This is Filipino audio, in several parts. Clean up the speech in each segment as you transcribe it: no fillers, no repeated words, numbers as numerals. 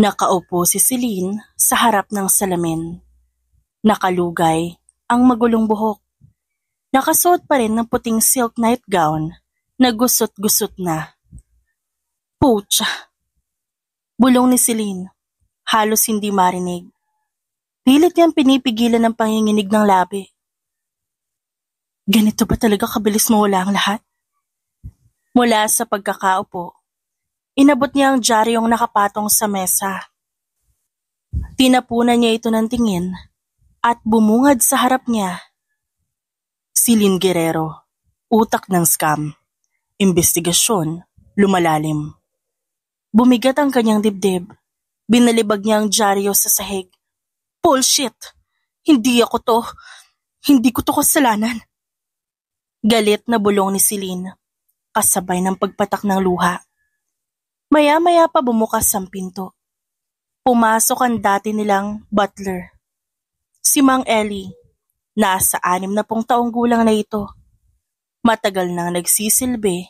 Nakaupo si Celine sa harap ng salamin. Nakalugay ang magulong buhok. Nakasuot pa rin ng puting silk nightgown na gusot-gusot na. Pucha! Bulong ni Celine, halos hindi marinig. Pilit niyang pinipigilan ng panginginig ng labi. Ganito ba talaga kabilis mawala ang lahat? Mula sa pagkakaupo, inabot niya ang diaryong nakapatong sa mesa. Tinapunan niya ito ng tingin at bumungad sa harap niya. Celine Guerrero, utak ng scam, imbestigasyon, lumalalim. Bumigat ang kanyang dibdib. Binalibag niya ang dyaryo sa sahig. Bullshit! Hindi ako to. Hindi ko to kasalanan. Galit na bulong ni Celine, kasabay ng pagpatak ng luha. Maya-maya pa bumukas ang pinto. Pumasok ang dati nilang butler. Si Mang Ellie, nasa 60 taong gulang na ito. Matagal nang nagsisilbi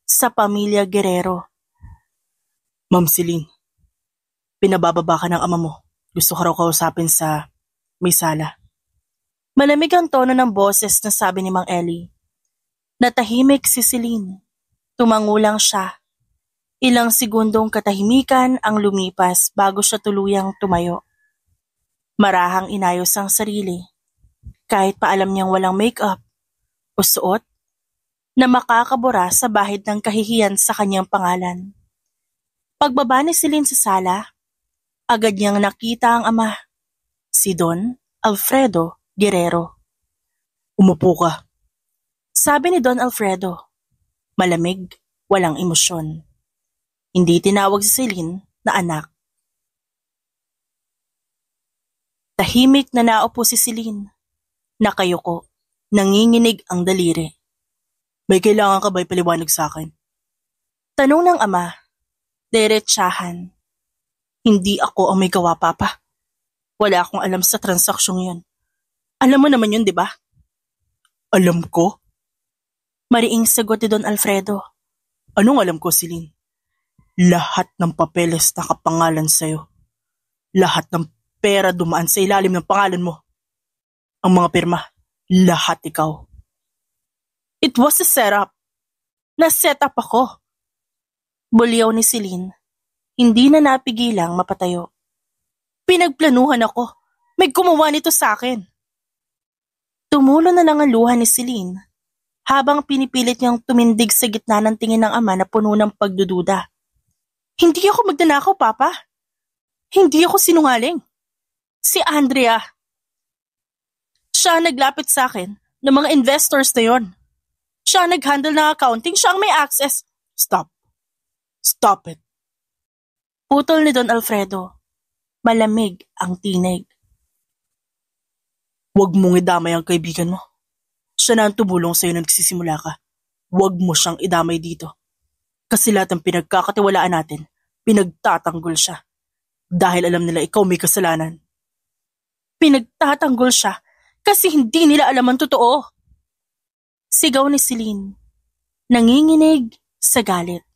sa pamilya Guerrero. Ma'am Celine, pinabababa ka ng ama mo. Gusto ka raw kausapin sa may sala. Malamig ang tono ng boses na sabi ni Mang Ellie. Natahimik si Celine. Tumangulang siya. Ilang segundong katahimikan ang lumipas bago siya tuluyang tumayo. Marahang inayos ang sarili. Kahit pa alam niyang walang make-up o suot na makakabura sa bahid ng kahihiyan sa kanyang pangalan. Pagbaba ni Celine sa sala, agad niyang nakita ang ama, si Don Alfredo Guerrero. Umupo ka. Sabi ni Don Alfredo, malamig, walang emosyon. Hindi tinawag si Celine na anak. Tahimik na naupo si Celine. Nakayuko, nanginginig ang daliri. May kailangan ka ba'y paliwanag sa akin? Tanong ng ama, diretsahan. Hindi ako ang may gawa, Papa. Wala akong alam sa transaksyong yun. Alam mo naman yun, di ba? Alam ko? Mariing sagot ni Don Alfredo. Anong alam ko, Celine? Lahat ng papeles nakapangalan sa'yo. Lahat ng pera dumaan sa ilalim ng pangalan mo. Ang mga pirma, lahat ikaw. It was a setup. Na-setup ako. Bulyaw ni Celine. Hindi na napigilang mapatayo. Pinagplanuhan ako. May gumawa nito sa akin. Tumulo na lang ang luha ni Celine habang pinipilit niyang tumindig sa gitna ng tingin ng ama na puno ng pagdududa. Hindi ako magnanakaw, Papa. Hindi ako sinungaling. Si Andrea. Siya ang naglapit sa akin ng mga investors na yon. Siya ang nag-handle ng accounting. Siya ang may access. Stop. Stop it. Putol ni Don Alfredo. Malamig ang tinig. Huwag mong idamay ang kaibigan mo. Siya na ang tumulong sa'yo nang nagsisimula ka. Huwag mo siyang idamay dito. Kasi lahat ng pinagkakatiwalaan natin, pinagtatanggol siya. Dahil alam nila ikaw may kasalanan. Pinagtatanggol siya kasi hindi nila alam ang totoo. Sigaw ni Celine. Nanginginig sa galit.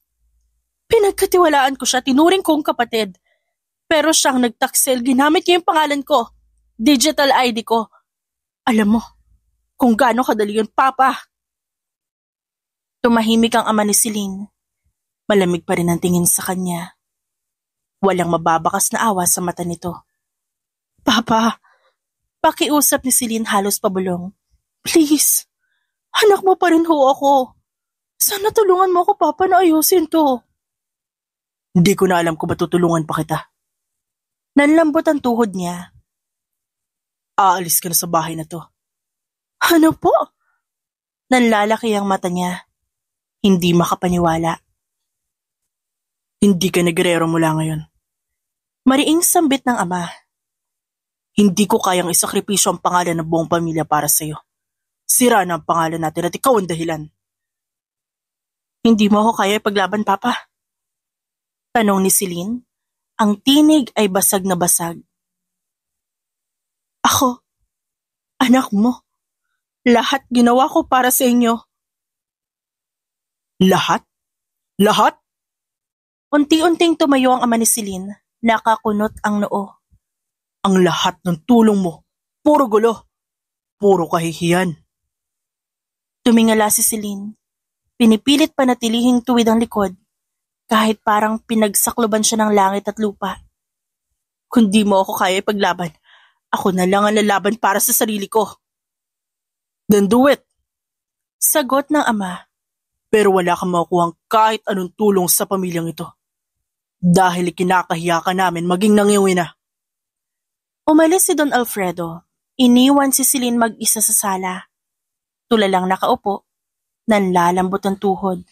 Pinagkatiwalaan ko siya, tinuring kong kapatid. Pero siyang nagtaksel, ginamit niya yung pangalan ko. Digital ID ko. Alam mo, kung gaano kadali yun, Papa. Tumahimik ang ama ni Celine. Malamig pa rin ang tingin sa kanya. Walang mababakas na awa sa mata nito. Papa, pakiusap ni Celine halos pabulong. Please, anak mo pa rin ho ako. Sana tulungan mo ako, Papa, na ayusin to. Hindi ko na alam kung matutulungan pa kita. Nanlambot ang tuhod niya. Aalis ka na sa bahay na to. Ano po? Nanlalaki ang mata niya. Hindi makapaniwala. Hindi ka na Guerrero mula ngayon. Mariing sambit ng ama. Hindi ko kayang isakripisyo ang pangalan ng buong pamilya para sa'yo. Sira na ang pangalan natin at ikaw ang dahilan. Hindi mo ako kaya ipaglaban, Papa? Tanong ni Celine. Ang tinig ay basag na basag. Ako, anak mo, lahat ginawa ko para sa inyo. Lahat? Lahat? Unti-unting tumayo ang ama ni Celine. nakakunot ang noo. Ang lahat ng tulong mo, puro gulo, puro kahihiyan. Tumingala si Celine. Pinipilit panatilihing tuwid ang likod, kahit parang pinagsakloban siya ng langit at lupa. Kung di mo ako kaya ipaglaban, ako na lang ang lalaban para sa sarili ko. Then do it. Sagot ng ama. Pero wala kang makukuhang kahit anong tulong sa pamilyang ito. Dahil kinakahiya ka namin maging nangiwi na. Umalis si Don Alfredo. Iniwan si Celine mag-isa sa sala. Tulalang nakaupo, nanlalambot ang tuhod.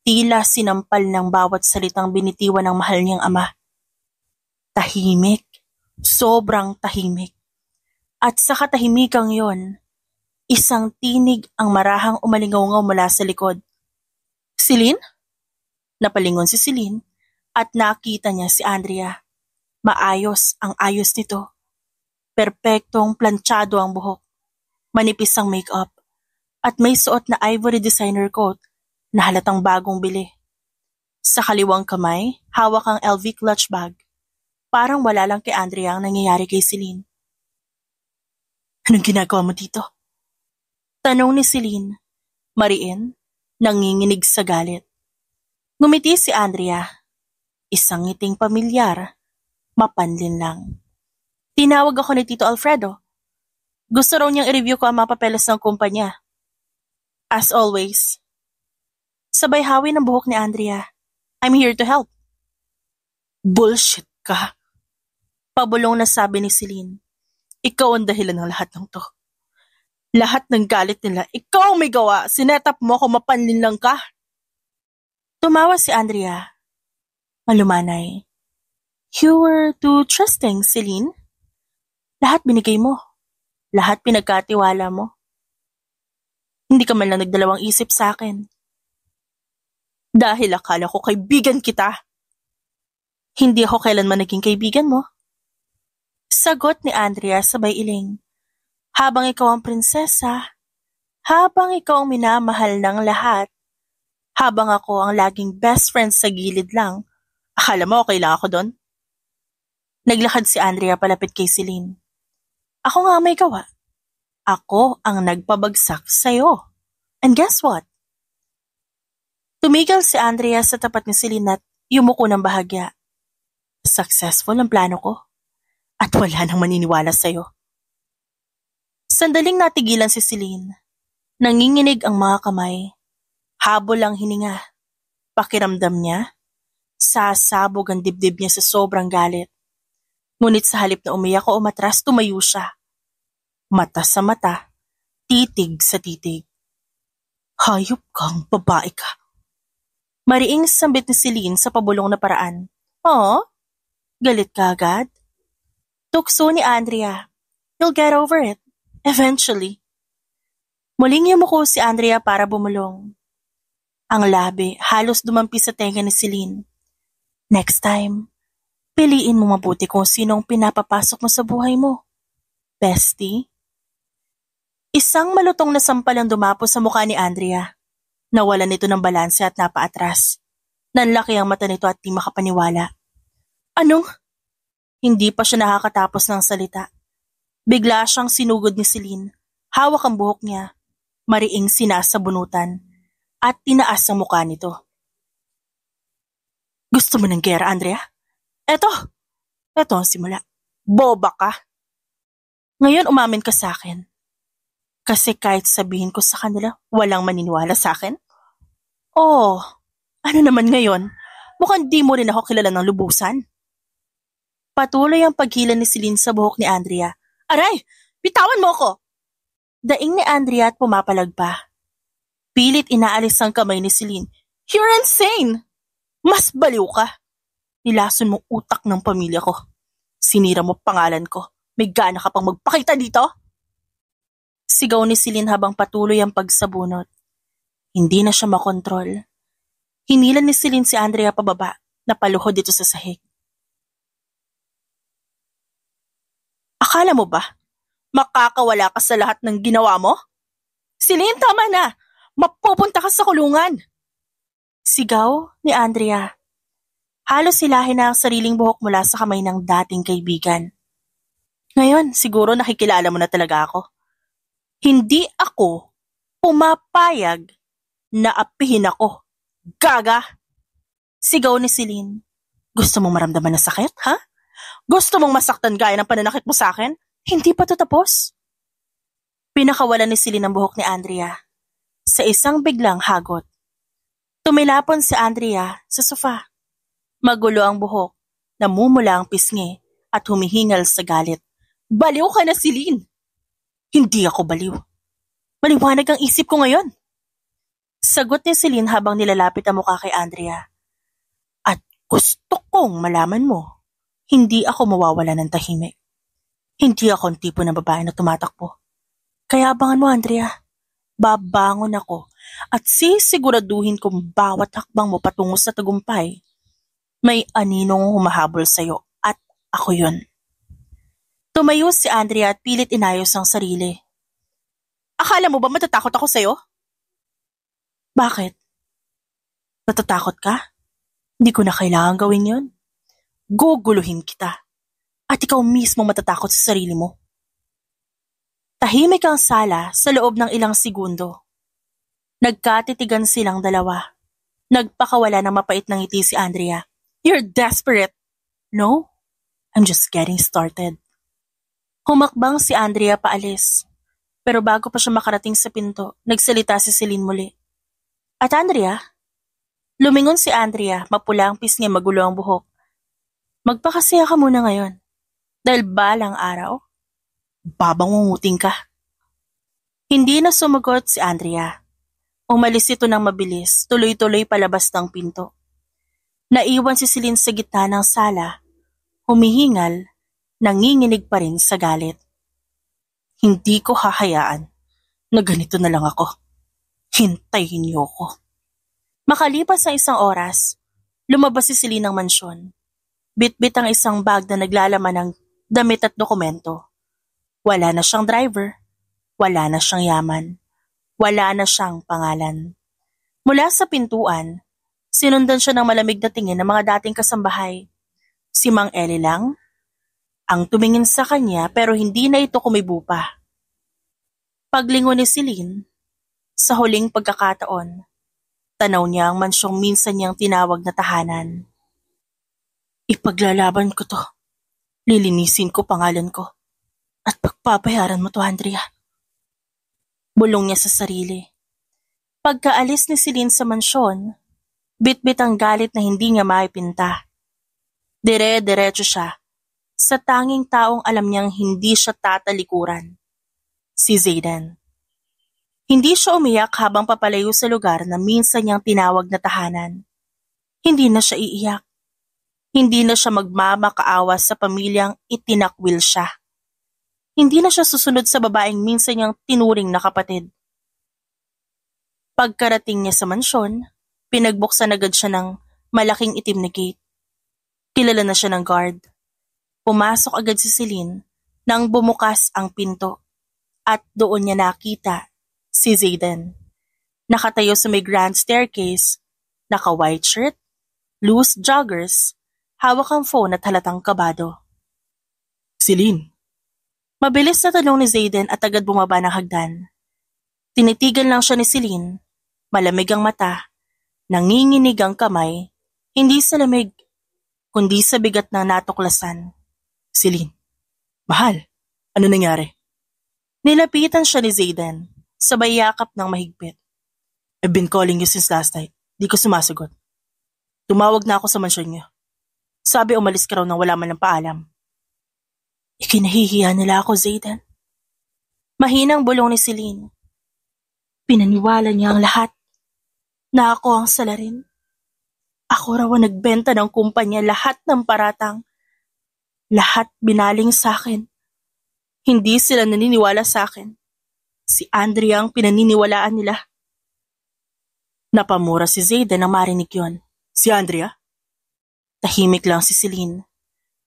Tila sinampal ng bawat salitang binitiwan ng mahal niyang ama. Tahimik, sobrang tahimik. At sa katahimikang yon, isang tinig ang marahang umalingaw-ngaw mula sa likod. Celine? Napalingon si Celine at nakita niya si Andrea. Maayos ang ayos nito. Perpektong planchado ang buhok. Manipis ang makeup. At may suot na ivory designer coat na halatang bagong bili. Sa kaliwang kamay, hawak ang LV clutch bag. Parang wala lang kay Andrea ang nangyayari kay Celine. Anong ginagawa mo dito? Tanong ni Celine. Mariin, nanginginig sa galit. Ngumiti si Andrea. Isang ngiting pamilyar, mapanlin lang. Tinawag ako ni Tito Alfredo. Gusto raw niyang i-review ko ang mga papeles ng kumpanya. As always. Sabay hawi ng buhok ni Andrea. I'm here to help. Bullshit ka. Pabulong na sabi ni Celine. Ikaw ang dahilan ng lahat ng to. Lahat ng galit nila, ikaw ang may gawa. Sinetap mo kung mapanlin lang ka. Tumawa si Andrea. Malumanay. You were too trusting, Celine. Lahat binigay mo. Lahat pinagkatiwala mo. Hindi ka man lang nagdalawang isip sa akin. Dahil akala ko kaibigan kita. Hindi ako kailanman naging kaibigan mo. Sagot ni Andrea sabay iling. Habang ikaw ang prinsesa, habang ikaw ang minamahal ng lahat, habang ako ang laging best friend sa gilid lang, akala mo okay lang ako doon? Naglakad si Andrea palapit kay Celine. Ako nga may gawa. Ako ang nagpabagsak sa'yo. And guess what? Tumigil si Andrea sa tapat ni Celine at yumuko ng bahagya. Successful ang plano ko. At wala nang maniniwala sa'yo. Sandaling natigilan si Celine. Nanginginig ang mga kamay. Habol ang hininga. Pakiramdam niya, sasabog ang dibdib niya sa sobrang galit. Ngunit sa halip na umiyak o umatras, tumayo siya. Mata sa mata, titig sa titig. Hayop kang babae ka. Mariing sambit ni Celine sa pabulong na paraan. Oh, galit ka agad? Tukso ni Andrea. You'll get over it. Eventually. Muling yumuko si Andrea para bumulong. Ang labi halos dumampi sa tenga ni Celine. Next time, piliin mo mabuti kung sinong pinapapasok mo sa buhay mo. Bestie? Isang malutong na sampal ang dumapo sa mukha ni Andrea. Nawalan nito ng balanse at napaatras. Nanlaki ang mata nito at di makapaniwala. Anong? Hindi pa siya nakakatapos ng salita. Bigla siyang sinugod ni Celine. Hawak ang buhok niya. Mariing sinasabunutan. At tinaas ang mukha nito. Gusto mo ng gera, Andrea? Eto ang simula. Boba ka. Ngayon umamin ka sa akin. Kasi kahit sabihin ko sa kanila, walang maniniwala sa akin. Oh, ano naman ngayon? Mukhang di mo rin ako kilala ng lubusan. Patuloy ang paghila ni Celine sa buhok ni Andrea. Aray! Bitawan mo ako! Daing ni Andrea at pumapalag pa. Pilit inaalis ang kamay ni Celine. You're insane! Mas baliw ka! Nilason mo utak ng pamilya ko. Sinira mo pangalan ko. May gana ka pang magpakita dito? Sigaw ni Celine habang patuloy ang pagsabunot. Hindi na siya makontrol. Hinilan ni Celine si Andrea pababa na paluhod dito sa sahig. Akala mo ba? Makakawala ka sa lahat ng ginawa mo? Celine, tama na! Mapupunta ka sa kulungan! Sigaw ni Andrea. Halos hilahin na ang sariling buhok mula sa kamay ng dating kaibigan. Ngayon, siguro nakikilala mo na talaga ako. Hindi ako pumapayag na apihin ako. Gaga! Sigaw ni Celine. Gusto mong maramdaman na sakit, ha? Gusto mong masaktan gaya ng pananakit mo sa akin? Hindi pa to tapos. Pinakawalan ni Celine ang buhok ni Andrea sa isang biglang hagot. Tumilapon si Andrea sa sofa. Magulo ang buhok, namumula ang pisngi at humihingal sa galit. Baliw ka na, Celine! Hindi ako baliw. Maliwanag ang isip ko ngayon. Sagot ni Celine habang nilalapit ang mukha kay Andrea. At gusto kong malaman mo, hindi ako mawawala ng tahimik. Hindi ako ang tipo ng babae na tumatakbo. Kaya abangan mo, Andrea. Babangon ako at sisiguraduhin kong bawat hakbang mo patungo sa tagumpay. May aninong humahabol sa'yo at ako yun. Tumayo si Andrea at pilit inayos ang sarili. Akala mo ba matatakot ako sa'yo? Bakit? Natatakot ka? Hindi ko na kailangan gawin yun. Guguluhin kita. At ikaw mismo matatakot sa sarili mo. Tahimik ang sala sa loob ng ilang segundo. Nagkatitigan silang dalawa. Nagpakawala ng mapait ng ngiti si Andrea. You're desperate. No, I'm just getting started. Humakbang si Andrea paalis. Pero bago pa siya makarating sa pinto, nagsalita si Celine muli. At Andrea? Lumingon si Andrea, mapula ang pisngi, magulo ang buhok. Magpakasaya ka muna ngayon. Dahil balang araw, babangunguting ka. Hindi na sumagot si Andrea. Umalis ito ng mabilis, tuloy-tuloy palabas ng pinto. Naiwan si Celine sa gitna ng sala, humihingal, nanginginig pa rin sa galit. Hindi ko hahayaan na ganito na lang ako. Hintayin niyo ko. Makalipas ang isang oras, lumabas si Celine ng mansyon. Bit-bit ang isang bag na naglalaman ng damit at dokumento. Wala na siyang driver, wala na siyang yaman, wala na siyang pangalan. Mula sa pintuan, sinundan siya ng malamig na tingin ng mga dating kasambahay. Si Mang Eli lang ang tumingin sa kanya pero hindi na ito kumibo pa. Paglingon ni Celine, sa huling pagkakataon, tanaw niya ang mansyong minsan niyang tinawag na tahanan. Ipaglalaban ko to. Lilinisin ko pangalan ko. At pagpapayaran mo to, Andrea. Bulong niya sa sarili. Pagkaalis ni Celine sa mansyon, bit-bit ang galit na hindi niya maipinta. Dire-diretso siya sa tanging taong alam niyang hindi siya tatalikuran. Si Zayden. Hindi siya umiyak habang papalayo sa lugar na minsan niyang tinawag na tahanan. Hindi na siya iiyak. Hindi na siya magmamakaawa sa pamilyang itinakwil siya. Hindi na siya susunod sa babaeng minsan niyang tinuring na kapatid. Pagkarating niya sa mansyon, pinagbuksan agad siya ng malaking itim na gate. Kilala na siya ng guard. Pumasok agad si Celine nang bumukas ang pinto at doon niya nakita si Zayden. Nakatayo sa may grand staircase, naka-white shirt, loose joggers, hawak ang phone at halatang kabado. Celine. Mabilis na tanong ni Zayden at agad bumaba ng hagdan. Tinitigan lang siya ni Celine, malamig ang mata, nanginginig ang kamay, hindi sa lamig, kundi sa bigat ng natuklasan. Celine. Mahal, ano nangyari? Nilapitan siya ni Zayden, sabay yakap ng mahigpit. I've been calling you since last night. Di ko sumasagot. Tumawag na ako sa mansyon niyo. Sabi umalis ka raw nang wala man ng paalam. Ikinahihiya nila ako, Zayden. Mahinang bulong ni Celine. Pinaniwala niya ang lahat na ako ang salarin. Ako raw ang nagbenta ng kumpanya, lahat ng paratang. Lahat binaling sa akin. Hindi sila naniniwala sa akin. Si Andrea ang pinaniniwalaan nila. Napamura si Zayden nang marinig yon. Si Andrea? Tahimik lang si Celine.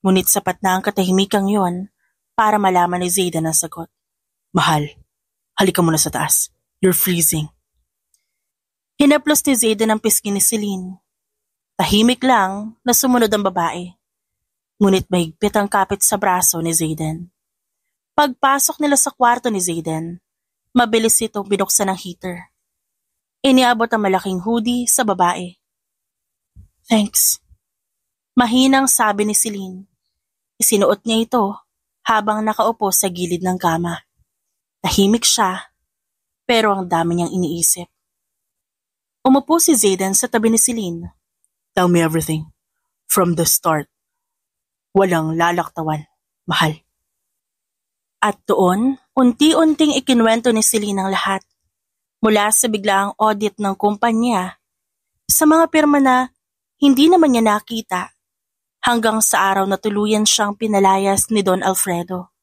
Ngunit sapat na ang katahimikang yon para malaman ni Zayden ang sagot. Mahal, halika muna sa taas. You're freezing. Hinaplos ni Zayden ang pisngi ni Celine. Tahimik lang na sumunod ang babae. Ngunit mahigpit ang kapit sa braso ni Zayden. Pagpasok nila sa kwarto ni Zayden, mabilis itong binuksan ng heater. Iniabot ang malaking hoodie sa babae. Thanks. Mahinang sabi ni Celine. Isinuot niya ito habang nakaupo sa gilid ng kama. Tahimik siya, pero ang dami niyang iniisip. Umupo si Zayden sa tabi ni Celine. Tell me everything. From the start. Walang lalaktawan, mahal. At doon, unti-unting ikinwento ni Celine ang lahat. Mula sa biglaang audit ng kumpanya, sa mga pirma na hindi naman niya nakita, hanggang sa araw na tuluyan siyang pinalayas ni Don Alfredo.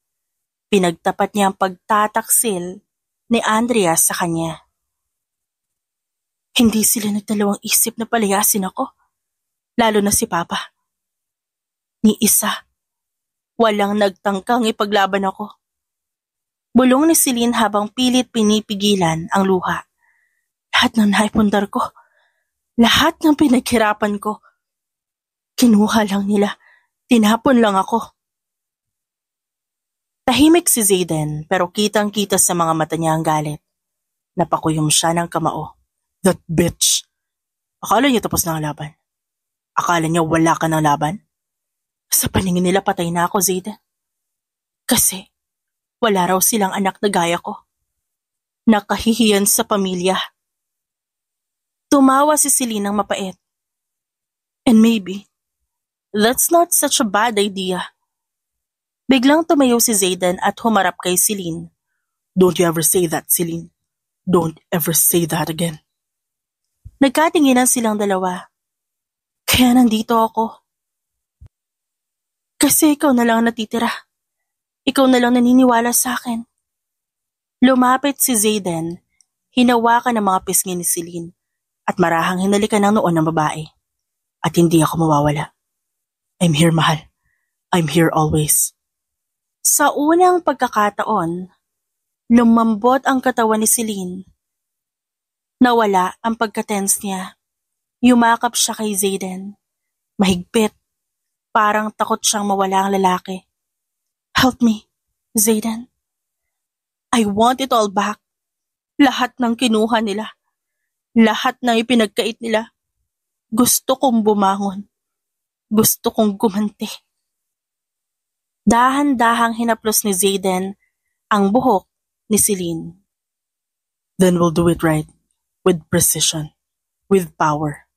Pinagtapat niya ang pagtataksil ni Andrea sa kanya. Hindi sila nagdalawang isip na palayasin ako, lalo na si Papa. Ni isa, walang nagtangkang ipaglaban ako. Bulong ni Celine habang pilit pinipigilan ang luha. Lahat ng naipundar ko, lahat ng pinaghirapan ko, kinuha lang nila, tinapon lang ako. Tahimik si Zayden pero kitang-kita sa mga mata niya ang galit. Napakuyom siya ng kamao. That bitch. Akala niya tapos na ang laban. Akala niya wala ka ng laban. Sa paningin nila patay na ako, Zayden. Kasi wala raw silang anak na gaya ko. Nakahihiyan sa pamilya. Tumawa si Celine ng mapait. And maybe, that's not such a bad idea. Biglang tumayo si Zayden at humarap kay Celine. Don't you ever say that, Celine. Don't ever say that again. Nagkatinginan silang dalawa. Kaya nandito ako. Kasi ikaw na lang natitira. Ikaw na lang naniniwala sa akin. Lumapit si Zayden, hinawakan ng mga pisngi ni Celine at marahang hinalikan ng noon ng babae. At hindi ako mawawala. I'm here, mahal. I'm here always. Sa unang pagkakataon, lumambot ang katawan ni Celine. Nawala ang pagkatense niya. Yumakap siya kay Zayden. Mahigpit. Parang takot siyang mawala ang lalaki. Help me, Zayden. I want it all back. Lahat ng kinuha nila. Lahat ng ipinagkait nila. Gusto kong bumangon. Gusto kong gumanti. Dahan-dahang hinaplos ni Zayden ang buhok ni Celine. Then we'll do it right. With precision. With power.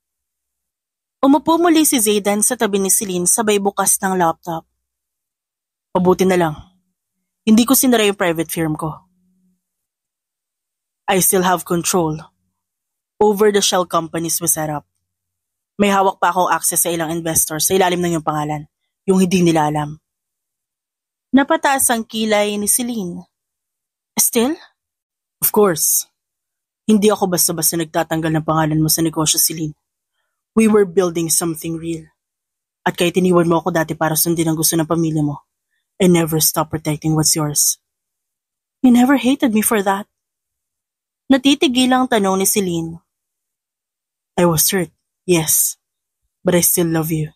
Umupo muli si Zayden sa tabi ni Celine sabay bukas ng laptop. Mabuti na lang. Hindi ko sinara yung private firm ko. I still have control over the shell companies we set up. May hawak pa akong access sa ilang investors sa ilalim ng iyong pangalan, yung hindi nila alam. Napataas ang kilay ni Celine. Still? Of course. Hindi ako basta-basta nagtatanggal ng pangalan mo sa negosyo, Celine. We were building something real. At kahit iniwan mo ako dati para sundin ang gusto ng pamilya mo, I never stop protecting what's yours. You never hated me for that. Natitigil ang tanong ni Celine. I was hurt, yes. But I still love you.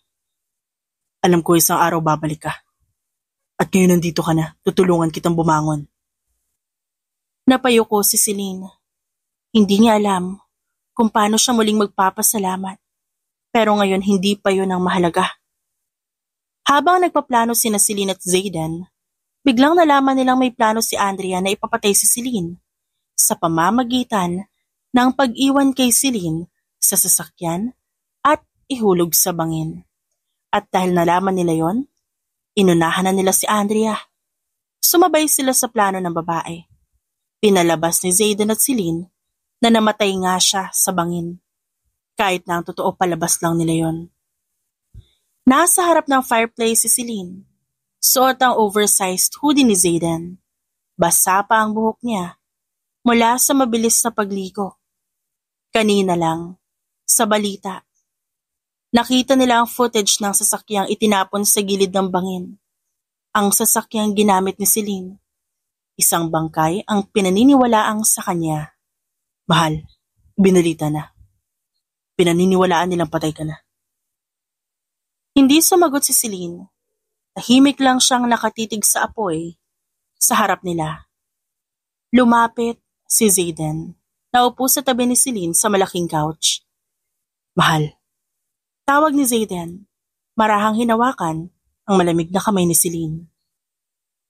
Alam ko isang araw babalik ka. At ngayon nandito ka na, tutulungan kitang bumangon. Napayuko si Celine. Hindi niya alam kung paano siya muling magpapasalamat. Pero ngayon hindi pa yun ang mahalaga. Habang nagpaplano sina Celine at Zayden, biglang nalaman nilang may plano si Andrea na ipapatay si Celine sa pamamagitan ng pag-iwan kay Celine sa sasakyan at ihulog sa bangin. At dahil nalaman nila yon, inunahan na nila si Andrea. Sumabay sila sa plano ng babae. Pinalabas ni Zayden at Celine na namatay nga siya sa bangin. Kahit na ang totoo palabas lang nila yon. Nasa harap ng fireplace si Celine. Suot ang oversized hoodie ni Zayden. Basa pa ang buhok niya mula sa mabilis na pagligo. Kanina lang, sa balita, nakita nila ang footage ng sasakyang itinapon sa gilid ng bangin. Ang sasakyang ginamit ni Celine. Isang bangkay ang pinaniniwalaang sa kanya. Mahal, binalita na. Pinaniniwalaan nilang patay ka na. Hindi sumagot si Celine. Tahimik lang siyang nakatitig sa apoy sa harap nila. Lumapit si Zayden. Naupo sa tabi ni Celine sa malaking couch. Mahal. Tawag ni Zayden. Marahang hinawakan ang malamig na kamay ni Celine.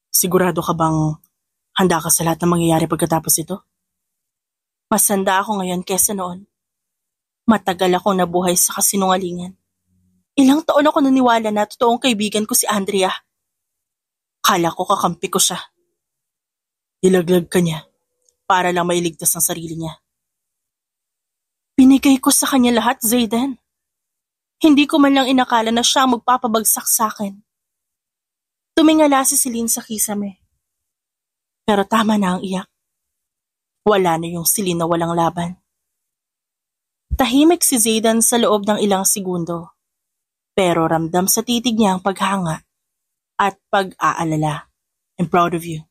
Sigurado ka bang handa ka sa lahat ng mangyayari pagkatapos ito? Mas handa ako ngayon kesa noon. Matagal akong nabuhay sa kasinungalingan. Ilang taon ako naniwala na totoong kaibigan ko si Andrea. Kala ko kakampi ko siya. Ilaglag ka niya para lang mailigtas ang sarili niya. Binigay ko sa kanya lahat, Zayden. Hindi ko man lang inakala na siya magpapabagsak sa akin. Tumingala si Celine sa kisame. Pero tama na ang iyak. Wala na yung Celine na walang laban. Tahimik si Zayden sa loob ng ilang segundo. Pero ramdam sa titig niya ang paghanga at pag-aalala. I'm proud of you.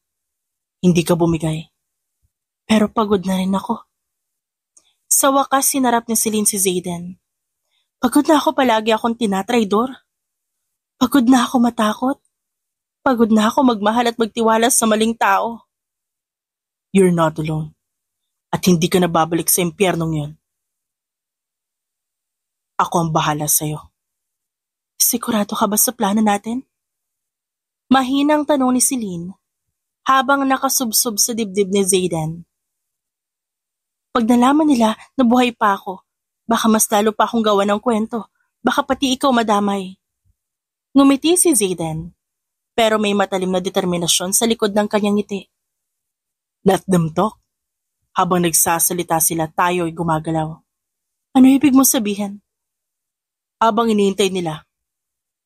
Hindi ka bumigay. Pero pagod na rin ako. Sa wakas sinarap ni Celine si Zayden. Pagod na ako palagi akong tinatraidor. Pagod na ako matakot. Pagod na ako magmahal at magtiwala sa maling tao. You're not alone. At hindi ka na babalik sa impyernong yun. Ako ang bahala sa'yo. Sigurado ka ba sa plano natin? Mahinang tanong ni Celine habang nakasubsob sa dibdib ni Zayden. Pag nalaman nila na buhay pa ako, baka mas lalo pa akong gawa ng kwento. Baka pati ikaw madamay. Ngumiti si Zayden, pero may matalim na determinasyon sa likod ng kanyang ngiti. Let them talk. Habang nagsasalita sila, tayo ay gumagalaw. Ano ibig mo sabihin? Habang iniintay nila,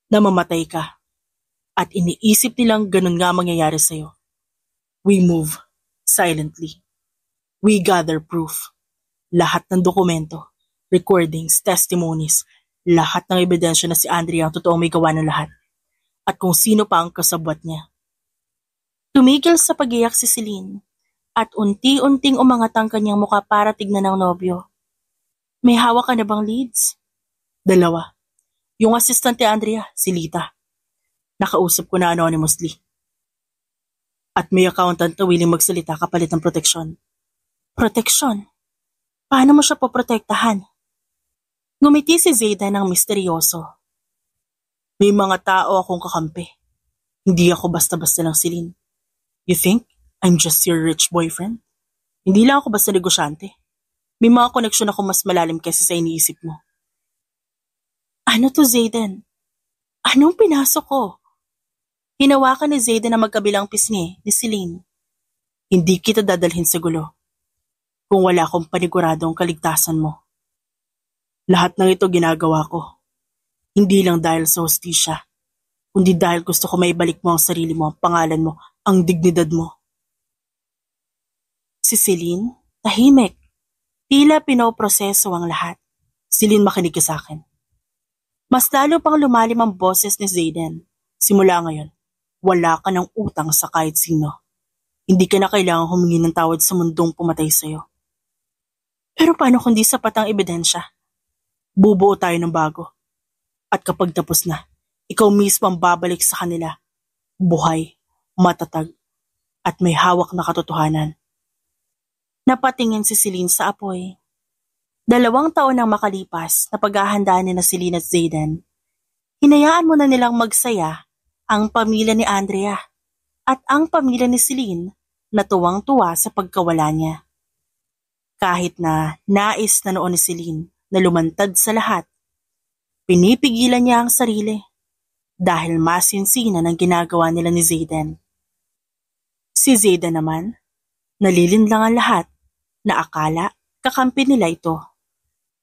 na mamatay ka, at iniisip nilang ganun nga mangyayari sa'yo. We move silently. We gather proof. Lahat ng dokumento, recordings, testimonies, lahat ng ebidensya na si Andrea ang totoong may gawa ng lahat. At kung sino pa ang kasabwat niya. Tumigil sa pag-iyak si Celine at unti-unting umangat ang kanyang mukha para tignan ng nobyo. May hawak ka na bang leads? 2. Yung assistant ni Andrea, si Lita. Nakausap ko na anonymously. At may accountant na willing magsalita kapalit ng proteksyon. Proteksyon? Paano mo siya poprotektahan? Ngumiti si Zayden ng misteryoso. May mga tao akong kakampi. Hindi ako basta-basta lang Celine. You think I'm just your rich boyfriend? Hindi lang ako basta negosyante. May mga koneksyon ako mas malalim kaysa sa iniisip mo. Ano to, Zayden? Anong pinasok ko? Hinawakan ni Zayden na magkabilang pisngi ni Celine. Hindi kita dadalhin sa gulo kung wala akong paniguradong kaligtasan mo. Lahat ng ito ginagawa ko. Hindi lang dahil sa hustisya, kundi dahil gusto ko maibalik mo ang sarili mo, ang pangalan mo, ang dignidad mo. Si Celine, tahimik. Tila pinoproseso ang lahat. Celine, makinig ka sa akin. Mas lalo pang lumalim ang boses ni Zayden. Simula ngayon, wala ka ng utang sa kahit sino. Hindi ka na kailangang humingi ng tawad sa mundong pumatay sa'yo. Pero paano kung di sapat ang ebidensya? Bubuo tayo ng bago. At kapag tapos na, ikaw mismo ang babalik sa kanila. Buhay, matatag, at may hawak na katotohanan. Napatingin si Celine sa apoy. 2 taon nang makalipas na paghahandaan ni na Celine at Zayden. Hinayaan mo na nilang magsaya ang pamilya ni Andrea at ang pamilya ni Celine na tuwang-tuwa sa pagkawala niya. Kahit na nais na noon ni Celine na lumantad sa lahat, pinipigilan niya ang sarili dahil masinsinan ang ginagawa nila ni Zayden. Si Zayden naman, nalilinlang ang lahat na akala kakampi nila ito.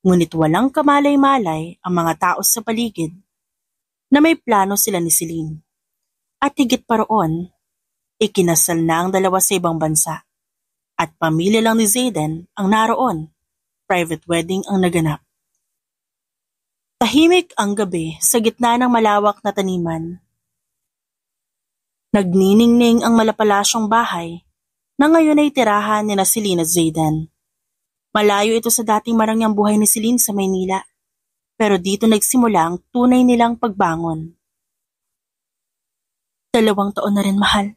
Ngunit walang kamalay-malay ang mga tao sa paligid na may plano sila ni Celine. At higit pa roon, ikinasal na ang dalawa sa ibang bansa. At pamilya lang ni Zayden ang naroon. Private wedding ang naganap. Tahimik ang gabi sa gitna ng malawak na taniman. Nagniningning ang malapalasyong bahay na ngayon ay tirahan ni na Celine at Zayden. Malayo ito sa dating marangyang buhay ni Celine sa Maynila. Pero dito nagsimula ang tunay nilang pagbangon. 2 taon na rin, mahal.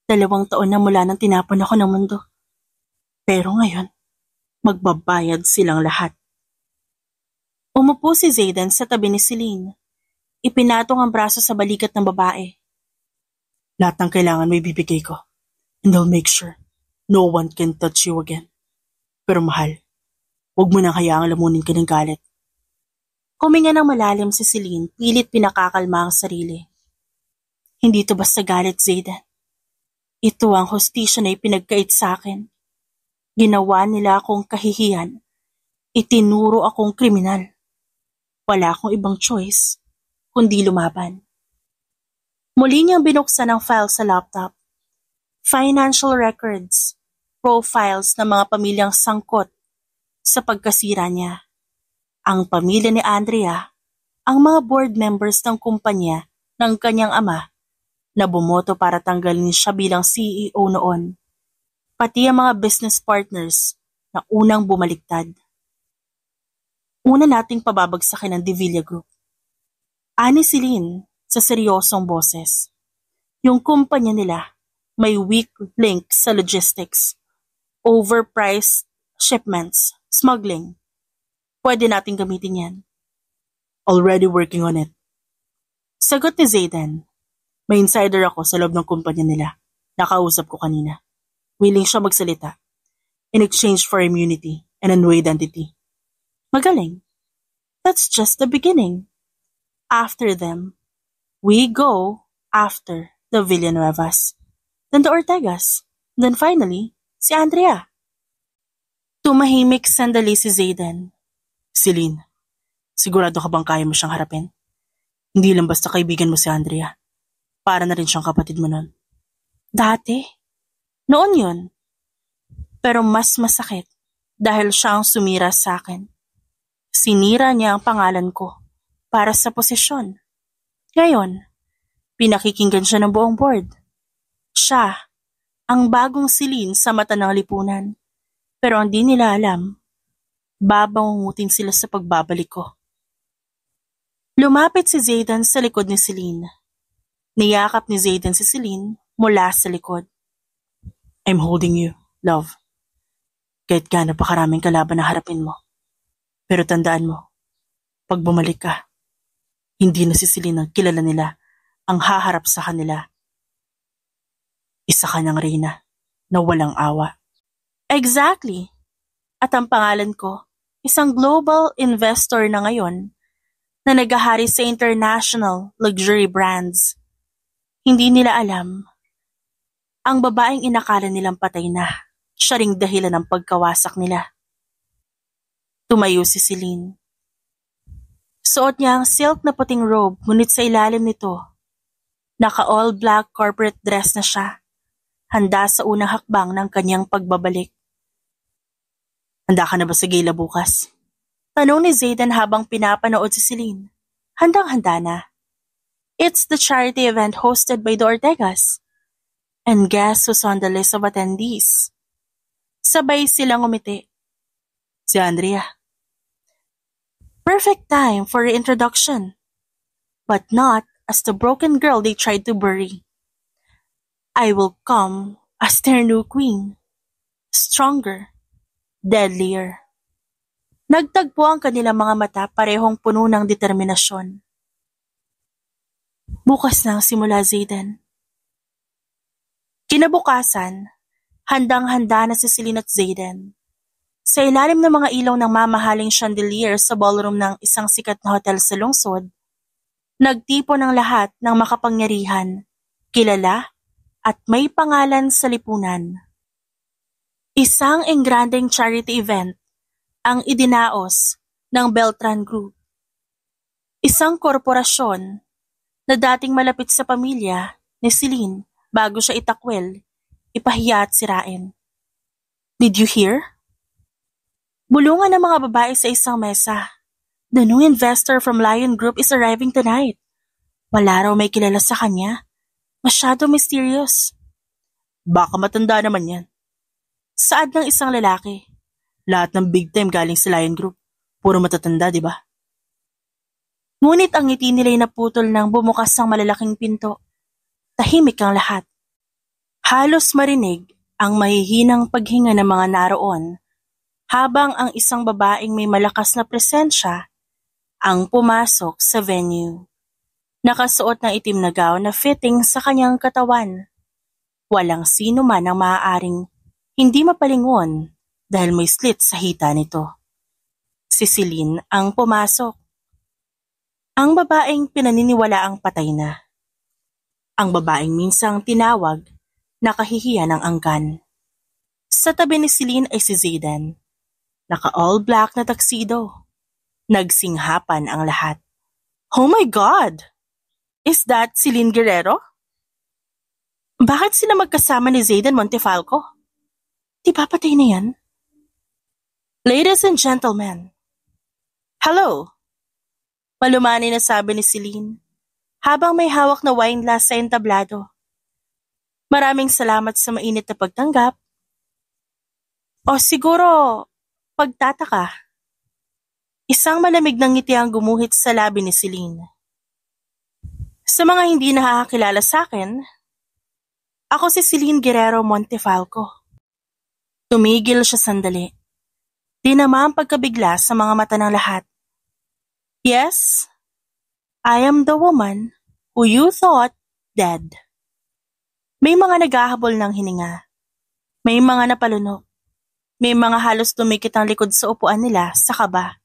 2 taon na mula nang tinapon ako ng mundo. Pero ngayon, magbabayad silang lahat. Umupo si Zayden sa tabi ni Celine. Ipinatong ang braso sa balikat ng babae. Lahat ng kailangan may bibigay ko. And I'll make sure no one can touch you again. Pero mahal, huwag mo nang hayaang lamunin ka ng galit. Huminga ng malalim si Celine, pilit pinakakalma ang sarili. Hindi ito basta galit, Zayden. Ito ang hostisya na ipinagkait sa akin. Ginawa nila akong kahihiyan. Itinuro akong kriminal. Wala akong ibang choice, kundi lumaban. Muli niyang binuksan ang file sa laptop. Financial records, profiles ng mga pamilyang sangkot sa pagkasira niya. Ang pamilya ni Andrea, ang mga board members ng kumpanya ng kanyang ama na bumoto para tanggalin siya bilang CEO noon, pati ang mga business partners na unang bumaliktad. Una nating pababagsakin ang De Villa Group. Ani Celine sa seryosong boses. Yung kumpanya nila may weak link sa logistics, overpriced shipments, smuggling. Pwede nating gamitin yan. Already working on it. Sagot ni Zayden. May insider ako sa loob ng kumpanya nila. Nakausap ko kanina. Willing siya magsalita. In exchange for immunity and a new identity. Magaling. That's just the beginning. After them, we go after the Villanuevas, then the Ortegas, then finally, si Andrea. Tumahimik sandali si Zayden. Celine, sigurado ka bang kaya mo siyang harapin? Hindi lang basta kaibigan mo si Andrea. Para na rin siyang kapatid mo nun. Dati? Noon yun. Pero mas masakit dahil siya ang sumira sa akin. Sinira niya ang pangalan ko para sa posisyon. Ngayon, pinakikinggan siya ng buong board. Siya, ang bagong Celine sa mata ng lipunan. Pero ang di nila alam, babangungutin sila sa pagbabalik ko. Lumapit si Zayden sa likod ni Celine. Niyakap ni Zayden si Celine mula sa likod. I'm holding you, love. Kahit gaano pa karaming kalaban na harapin mo. Pero tandaan mo, pag bumalik ka, hindi na si Celine ang kilala nila ang haharap sa kanila. Isa ka ng reyna na walang awa. Exactly. At ang pangalan ko, isang global investor na ngayon na naghahari sa international luxury brands. Hindi nila alam, ang babaeng inakala nilang patay na, siya ring dahilan ng pagkawasak nila. Tumayo si Celine. Suot niya ang silk na puting robe, ngunit sa ilalim nito, naka-all black corporate dress na siya, handa sa unang hakbang ng kanyang pagbabalik. Handa ka na ba sa gala bukas? Tanong ni Zayden habang pinapanood si Celine. Handang-handa na. It's the charity event hosted by the Ortegas. And guess who's on the list of attendees? Sabay silang umiti. Si Andrea. Perfect time for reintroduction. But not as the broken girl they tried to bury. I will come as their new queen. Stronger. Deadlier. Nagtagpo ang kanilang mga mata, parehong puno ng determinasyon. Bukas na ang simula, Zayden. Kinabukasan, handang-handa na si Celine at Zayden. Sa ilalim ng mga ilaw ng mamahaling chandelier sa ballroom ng isang sikat na hotel sa lungsod, nagtipo ng lahat ng makapangyarihan, kilala at may pangalan sa lipunan. Isang engrandeng charity event ang idinaos ng Beltran Group. Isang korporasyon na dating malapit sa pamilya ni Celine bago siya itakwil, ipahiya at sirain. Did you hear? Bulungan ng mga babae sa isang mesa. The new investor from Lion Group is arriving tonight. Wala raw may kilala sa kanya. Masyado mysterious. Baka matanda naman yan. Saad ng isang lalaki. Lahat ng big time galing sa Lion Group. Puro matatanda, di ba? Ngunit ang ngiti nila'y naputol nang bumukas ang malalaking pinto. Tahimik ang lahat. Halos marinig ang mahihinang paghinga ng mga naroon habang ang isang babaeng may malakas na presensya ang pumasok sa venue. Nakasuot ng itim na gown na fitting sa kanyang katawan. Walang sino man ang maaaring hindi mapalingon dahil may slit sa hita nito. Si Celine ang pumasok. Ang babaeng pinaniniwalaang patay na. Ang babaeng minsang tinawag na kahihiyan ng angkan. Sa tabi ni Celine ay si Zayden. Naka-all black na tuxedo. Nagsinghapan ang lahat. Oh my God! Is that Celine Guerrero? Bakit sila magkasama ni Zayden Montefalco? Di ba patay na yan? Ladies and gentlemen. Hello! Malumani na sabi ni Celine habang may hawak na wine glass sa entablado. Maraming salamat sa mainit na pagtanggap. O siguro, pagtataka. Isang malamig na ngiti ang gumuhit sa labi ni Celine. Sa mga hindi nakakakilala sa akin, ako si Celine Guerrero Montefalco. Tumigil siya sandali. Dinama ang pagkabigla sa mga mata ng lahat. Yes, I am the woman who you thought dead. May mga naghahabol ng hininga. May mga napalunok. May mga halos tumikit ang likod sa upuan nila sa kaba.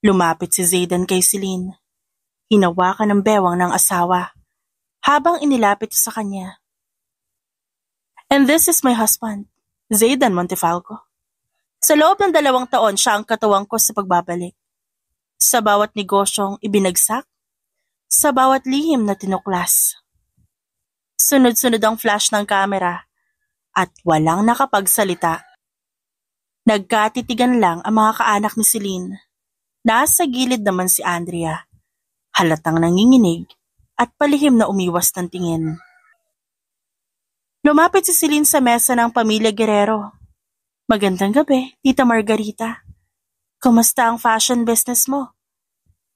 Lumapit si Zayden kay Celine. Hinawakan ng bewang ng asawa habang inilapit sa kanya. And this is my husband, Zayden Montefalco. Sa loob ng 2 taon siya ang katuwang ko sa pagbabalik. Sa bawat negosyong ibinagsak, sa bawat lihim na tinuklas. Sunod-sunod ang flash ng kamera at walang nakapagsalita. Nagkatitigan lang ang mga kaanak ni Celine. Nasa gilid naman si Andrea, halatang nanginginig at palihim na umiwas ng tingin. Lumapit si Celine sa mesa ng pamilya Guerrero. Magandang gabi, Tita Margarita. Kumusta ang fashion business mo?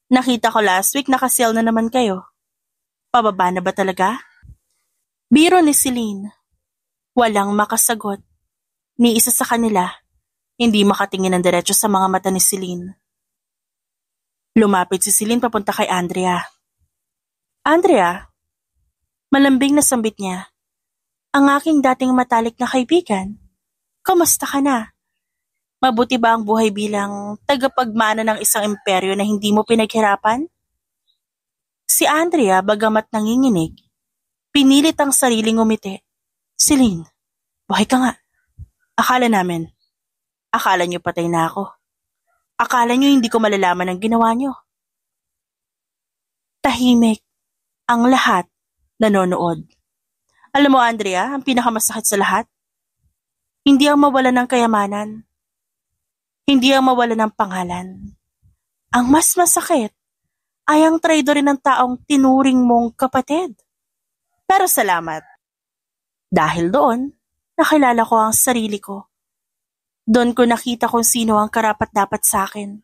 Nakita ko last week nakasale na naman kayo. Pababa na ba talaga? Biro ni Celine. Walang makasagot. Ni isa sa kanila, hindi makatingin ng diretso sa mga mata ni Celine. Lumapit si Celine papunta kay Andrea. Andrea, malambing na sambit niya. Ang aking dating matalik na kaibigan. Kumusta ka na? Mabuti ba ang buhay bilang tagapagmana ng isang imperyo na hindi mo pinaghirapan? Si Andrea, bagamat nanginginig, pinilit ang sariling umiti. Celine, buhay ka nga. Akala niyo patay na ako. Akala niyo hindi ko malalaman ang ginawa niyo. Tahimik ang lahat nanonood. Alam mo, Andrea, ang pinakamasakit sa lahat? Hindi ang mawala ng kayamanan. Hindi ang mawala ng pangalan. Ang mas masakit ay ang traidorin ng taong tinuring mong kapatid. Pero salamat. Dahil doon, nakilala ko ang sarili ko. Doon ko nakita kung sino ang karapat-dapat sa akin.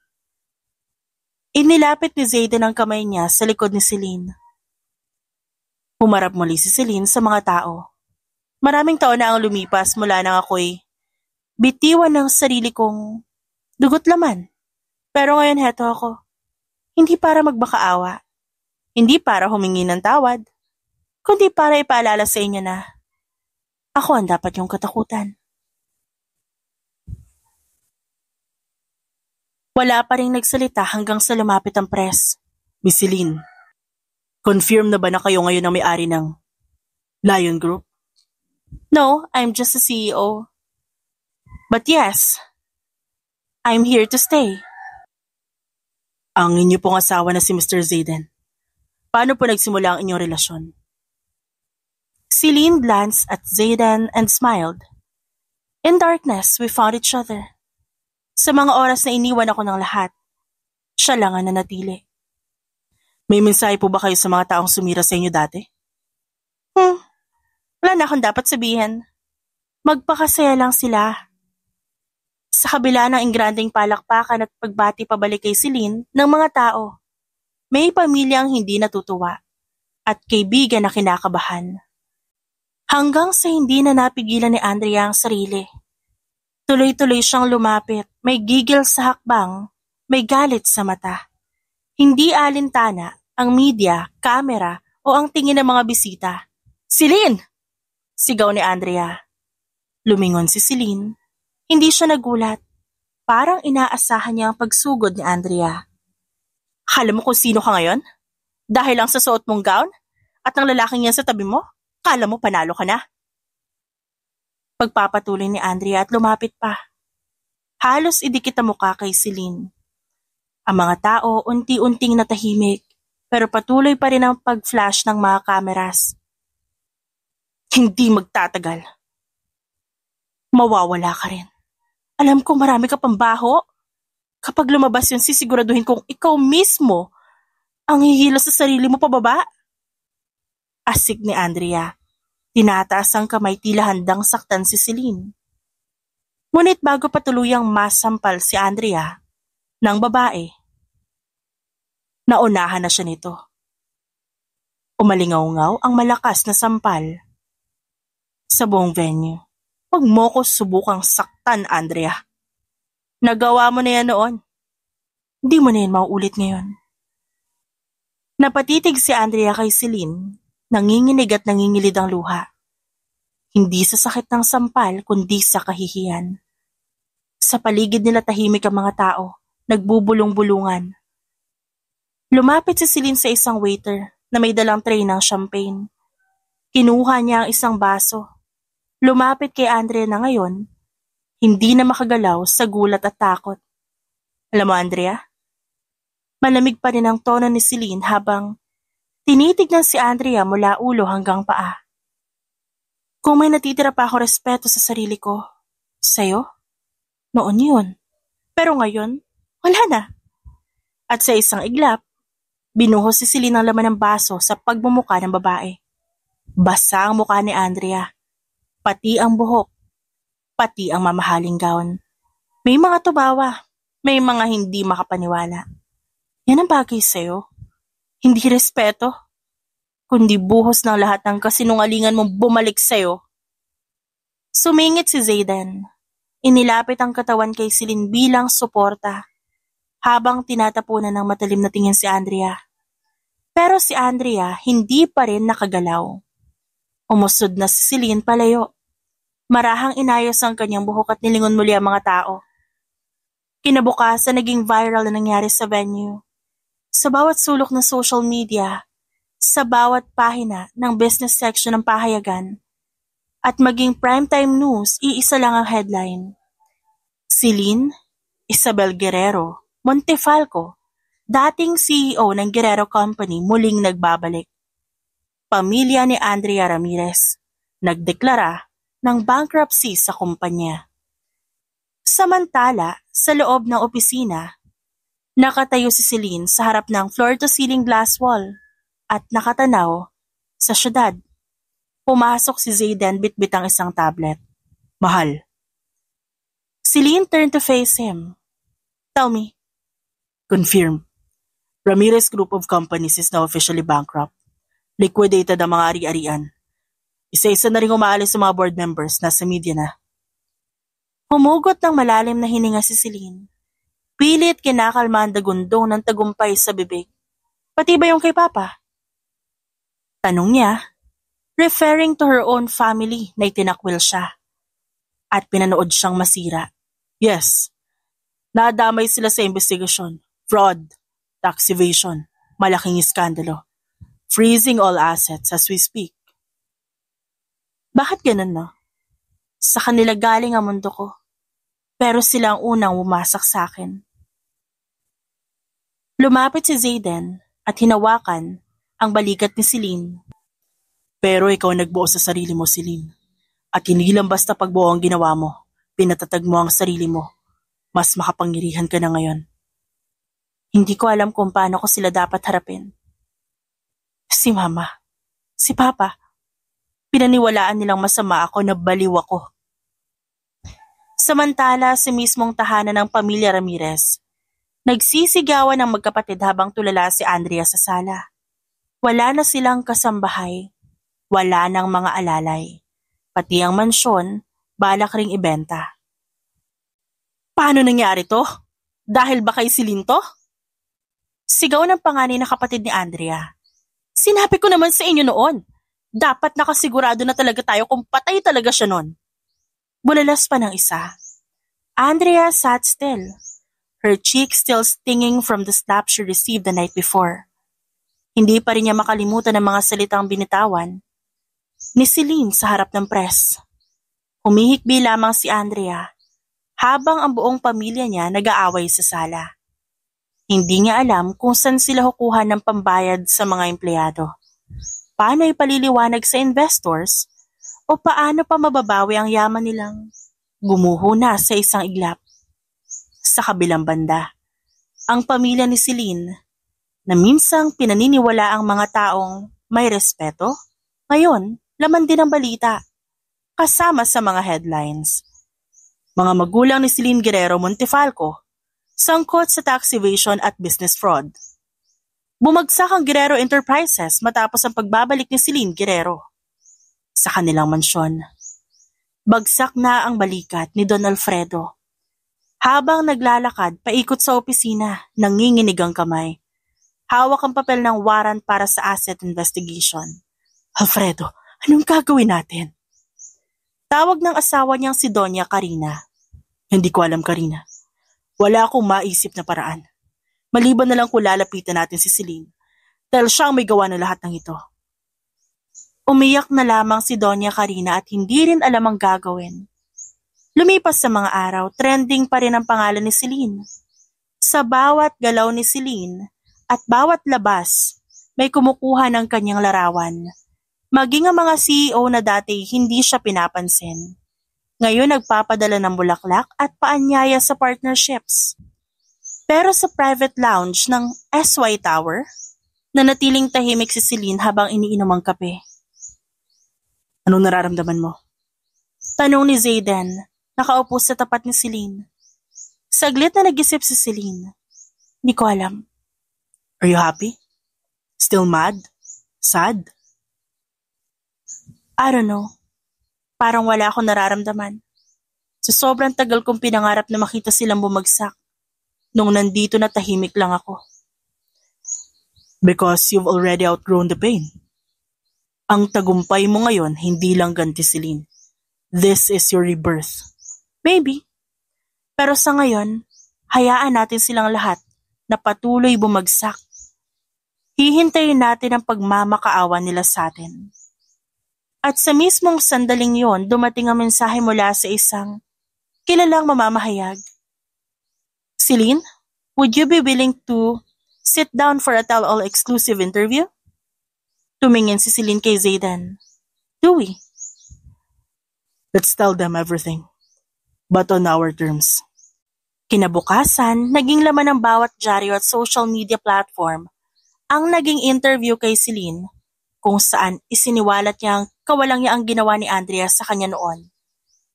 Inilapit ni Zayden ang kamay niya sa likod ni Celine. Humarap muli si Celine sa mga tao. Maraming taon na ang lumipas mula nang ako'y bitiwan ng sarili kong dugot laman. Pero ngayon heto ako. Hindi para magbakaawa. Hindi para humingi ng tawad. Kundi para ipaalala sa inyo na ako ang dapat yung katakutan. Wala pa ring nagsalita hanggang sa lumapit ang press. Miss Celine, confirm na ba na kayo ngayon ang may-ari ng Lion Group? No, I'm just a CEO. But yes, I'm here to stay. Ang inyo pong asawa na si Mr. Zayden. Paano po nagsimula ang inyong relasyon? Celine glanced at Zayden and smiled. In darkness, we found each other. Sa mga oras na iniwan ako ng lahat, siya lang ang nanatili. May mensahe po ba kayo sa mga taong sumira sa inyo dati? Wala na akong dapat sabihin. Magpakasaya lang sila. Sa kabila ng ingranding palakpakan at pagbati pabalik kay Celine ng mga tao, May pamilyang hindi natutuwa at kaibigan na kinakabahan. Hanggang sa hindi na napigilan ni Andrea ang sarili. Tuloy-tuloy siyang lumapit, may gigil sa hakbang, may galit sa mata. Hindi alintana ang media, kamera o ang tingin ng mga bisita. "Celine!" sigaw ni Andrea. Lumingon si Celine. Hindi siya nagulat. Parang inaasahan niya ang pagsugod ni Andrea. "Akala mo kung sino ka ngayon? Dahil lang sa suot mong gown? At ang lalaking yan sa tabi mo? Kala mo panalo ka na?" Pagpapatuloy ni Andrea at lumapit pa. Halos idikit ang mukha kay Celine. Ang mga tao unti-unting natahimik, pero patuloy pa rin ang pag-flash ng mga kameras. "Hindi magtatagal. Mawawala ka rin. Alam kong marami ka pang baho. Kapag lumabas yun, sisiguraduhin kong ikaw mismo ang hihila sa sarili mo pababa." Asik ni Andrea. Tinataas ang kamay, tila handang saktan si Celine. Ngunit bago pa tuluyang masampal si Andrea ng babae, naunahan na siya nito. Umalingaw-ngaw ang malakas na sampal. Sa buong venue, "Huwag mo ko subukang saktan, Andrea. Nagawa mo na yan noon. Hindi mo na yan mauulit ngayon." Napatitig si Andrea kay Celine, nanginginig at nangingilid ang luha. Hindi sa sakit ng sampal, kundi sa kahihiyan. Sa paligid nila tahimik ang mga tao, nagbubulong-bulungan. Lumapit si Celine sa isang waiter na may dalang tray ng champagne. Kinuha niya ang isang baso. Lumapit kay Andrea na ngayon, hindi na makagalaw sa gulat at takot. "Alam mo, Andrea?" Malamig pa rin ang tono ni Celine habang tinitignan si Andrea mula ulo hanggang paa. "Kung may natitira pa ako respeto sa sarili ko, sa'yo, noon yun. Pero ngayon, wala na." At sa isang iglap, binuhos si Celine ang laman ng baso sa pagmumukha ng babae. Basa ang mukha ni Andrea, pati ang buhok, pati ang mamahaling gown. May mga tubawa, may mga hindi makapaniwala. Yan ang bagay sa'yo. Hindi respeto, kundi buhos ng lahat ng kasinungalingan mong bumalik sa'yo. Sumingit si Zayden. Inilapit ang katawan kay Celine bilang suporta, habang tinatapunan ng matalim na tingin si Andrea. Pero si Andrea hindi pa rin nakagalaw. Umusod na si Celine palayo. Marahang inayos ang kanyang buhok at nilingon muli ang mga tao. Kinabukasan naging viral na nangyari sa venue. Sa bawat sulok ng social media, sa bawat pahina ng business section ng pahayagan, at maging primetime news, iisa lang ang headline. Celine Isabel Guerrero Montefalco, dating CEO ng Guerrero Company, muling nagbabalik. Pamilya ni Andrea Ramirez, nagdeklara ng bankruptcy sa kumpanya. Samantala, sa loob ng opisina, nakatayo si Celine sa harap ng floor-to-ceiling glass wall at nakatanaw sa syudad. Pumasok si Zayden bitbit ang isang tablet. "Mahal." Celine turned to face him. "Tell me." "Confirm. Ramirez Group of Companies is now officially bankrupt. Liquidated ang mga ari-arian. Isa-isa na rin umaalis sa mga board members, nasa media na." Humugot ng malalim na hininga si Celine. Pilit kinakalma ang dagundong ng tagumpay sa bibig. "Pati ba yung kay Papa?" Tanong niya, referring to her own family na itinakwil siya. At pinanood siyang masira. "Yes. Nadamay sila sa investigasyon. Fraud, tax evasion, malaking iskandalo. Freezing all assets as we speak." "Bakit ganun, no? Sa kanila galing ang mundo ko. Pero sila ang unang wumasak sa akin." Lumapit si Zayden at hinawakan ang balikat ni Celine. "Pero ikaw nagbuo sa sarili mo, Celine. At hindi lang basta pagbuo ang ginawa mo. Pinatatag mo ang sarili mo. Mas makapangyarihan ka na ngayon." Hindi ko alam kung paano ko sila dapat harapin. Si Mama, si Papa, pinaniwalaan nilang masama ako na baliw ako. Samantala sa mismong tahanan ng pamilya Ramirez, Nagsisigawan ng magkapatid habang tulala si Andrea sa sala. Wala na silang kasambahay, wala nang mga alalay. Pati ang mansyon, balak ring ibenta. Paano nangyari to? Dahil ba kay Celine to? Sigaw ng panganay na kapatid ni Andrea. Sinabi ko naman sa inyo noon. Dapat nakasigurado na talaga tayo kung patay talaga siya noon. Bulalas pa ng isa. Andrea sat still, her cheek still stinging from the slap she received the night before. Hindi pa rin niya makalimutan ang mga salitang binitawan ni Celine sa harap ng press. Humihikbi lamang si Andrea habang ang buong pamilya niya nag-aaway sa sala. Hindi niya alam kung saan sila kukuha ng pambayad sa mga empleyado. Paano ipaliliwanag sa investors o paano pa mababawi ang yaman nilang gumuho na sa isang iglap. Sa kabilang banda, ang pamilya ni Celine na minsang pinaniniwala ang mga taong may respeto, ngayon laman din ang balita, kasama sa mga headlines. Mga magulang ni Celine Guerrero Montefalco, sangkot sa tax evasion at business fraud. Bumagsak ang Guerrero Enterprises matapos ang pagbabalik ni Celine Guerrero sa kanilang mansyon. Bagsak na ang balikat ni Don Alfredo. Habang naglalakad paikot sa opisina, nanginginig ang kamay. Hawak ang papel ng warrant para sa asset investigation. Alfredo, anong gagawin natin? Tawag ng asawa niyang si Doña Karina. Hindi ko alam, Karina. Wala akong maisip na paraan. Maliban na lang kung lalapitan natin si Celine dahil siya ang may gawa ng lahat ng ito. Umiyak na lamang si Doña Karina at hindi rin alam ang gagawin. Lumipas sa mga araw, trending pa rin ang pangalan ni Celine. Sa bawat galaw ni Celine at bawat labas, may kumukuha ng kanyang larawan. Maging ang mga CEO na dati hindi siya pinapansin. Ngayon nagpapadala ng bulaklak at paanyaya sa partnerships. Pero sa private lounge ng SY Tower, nanatiling tahimik si Celine habang iniinom ang kape. Anong nararamdaman mo? Tanong ni Zayden, nakaupo sa tapat ni Celine. Saglit na nag-isip si Celine. Hindi ko alam. Are you happy? Still mad? Sad? I don't know. Parang wala akong nararamdaman. Sa sobrang tagal kong pinangarap na makita silang bumagsak. Nung nandito na tahimik lang ako. Because you've already outgrown the pain. Ang tagumpay mo ngayon hindi lang ganti, Celine. This is your rebirth. Maybe. Pero sa ngayon, hayaan natin silang lahat na patuloy bumagsak. Hihintayin natin ang pagmamakaawa nila sa atin. At sa mismong sandaling yon, dumating ang mensahe mula sa isang kilalang mamamahayag. Celine, would you be willing to sit down for a tell-all exclusive interview? Tumingin si Celine kay Zayden. Do we? Let's tell them everything. But on our terms. Kinabukasan, naging laman ng bawat dyaryo at social media platform ang naging interview kay Celine kung saan isiniwalat niya ang kawalang niya ang ginawa ni Andrea sa kanya noon,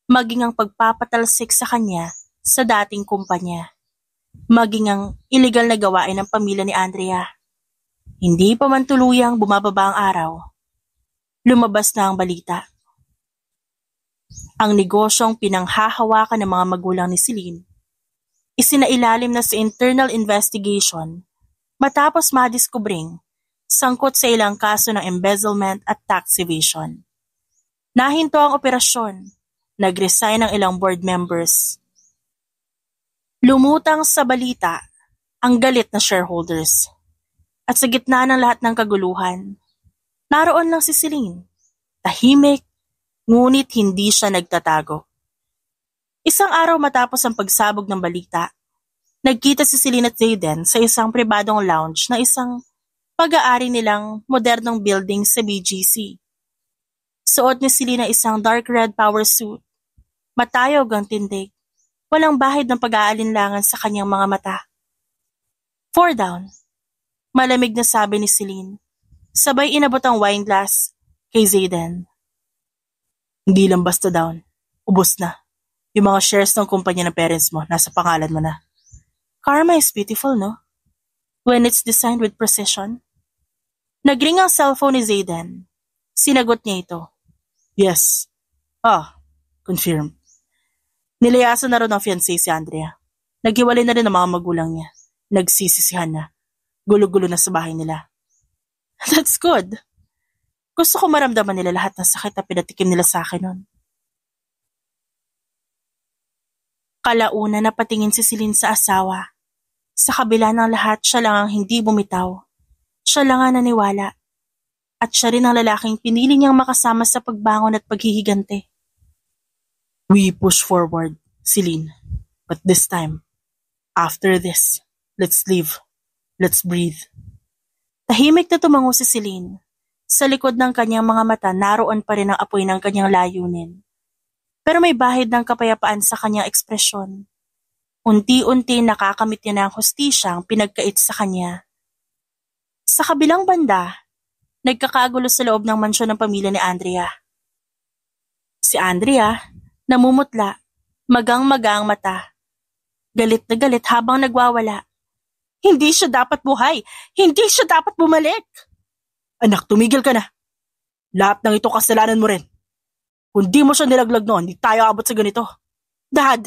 maging ang pagpapatalsik sa kanya sa dating kumpanya, maging ang illegal na gawain ng pamilya ni Andrea. Hindi pa man tuluyang bumababa ang araw. Lumabas na ang balita. Ang negosyong pinanghahawakan ng mga magulang ni Celine, isinailalim na sa internal investigation matapos madiskubring sangkot sa ilang kaso ng embezzlement at tax evasion. Nahinto ang operasyon, nag-resign ang ilang board members. Lumutang sa balita ang galit na shareholders. At sa gitna ng lahat ng kaguluhan, naroon lang si Celine, tahimik, ngunit hindi siya nagtatago. Isang araw matapos ang pagsabog ng balita, nagkita si Celine at Zayden sa isang pribadong lounge na isang pag-aari nilang modernong building sa BGC. Suot ni Celine isang dark red power suit. Matayog ang tindig. Walang bahid ng pag-aalinlangan sa kanyang mga mata. 4 down. Malamig na sabi ni Celine. Sabay inabot ang wine glass kay Zayden. Hindi lang basta down. Ubos na. Yung mga shares ng kumpanya ng parents mo, nasa pangalan mo na. Karma is beautiful, no? When it's designed with precision. Nagring ang cellphone ni Zayden. Sinagot niya ito. Yes. Confirm. Nilayasan na rin ng fiancé si Andrea. Naghiwalay na rin ang mga magulang niya. Nagsisisihan na. Gulo-gulo na sa bahay nila. That's good. Gusto ko maramdaman nila lahat ng sakit na pinatikim nila sa akin nun. Kalauna na patingin si Celine sa asawa. Sa kabila ng lahat, siya lang ang hindi bumitaw. Siya lang ang naniwala. At siya rin ang lalaking pinili niyang makasama sa pagbangon at paghihigante. We push forward, Celine. But this time, after this, let's live. Let's breathe. Tahimik na tumango si Celine. Sa likod ng kanyang mga mata, naroon pa rin ang apoy ng kanyang layunin. Pero may bahid ng kapayapaan sa kanyang ekspresyon. Unti-unti nakakamit niya na ang hustisyang pinagkait sa kanya. Sa kabilang banda, nagkakagulo sa loob ng mansyon ng pamilya ni Andrea. Si Andrea, namumutla, magang-maga ang mata. Galit na galit habang nagwawala. Hindi siya dapat buhay! Hindi siya dapat bumalik! Anak, tumigil ka na. Lahat ng ito kasalanan mo rin. Kung di mo siya nilaglag noon, hindi tayo abot sa ganito. Dad!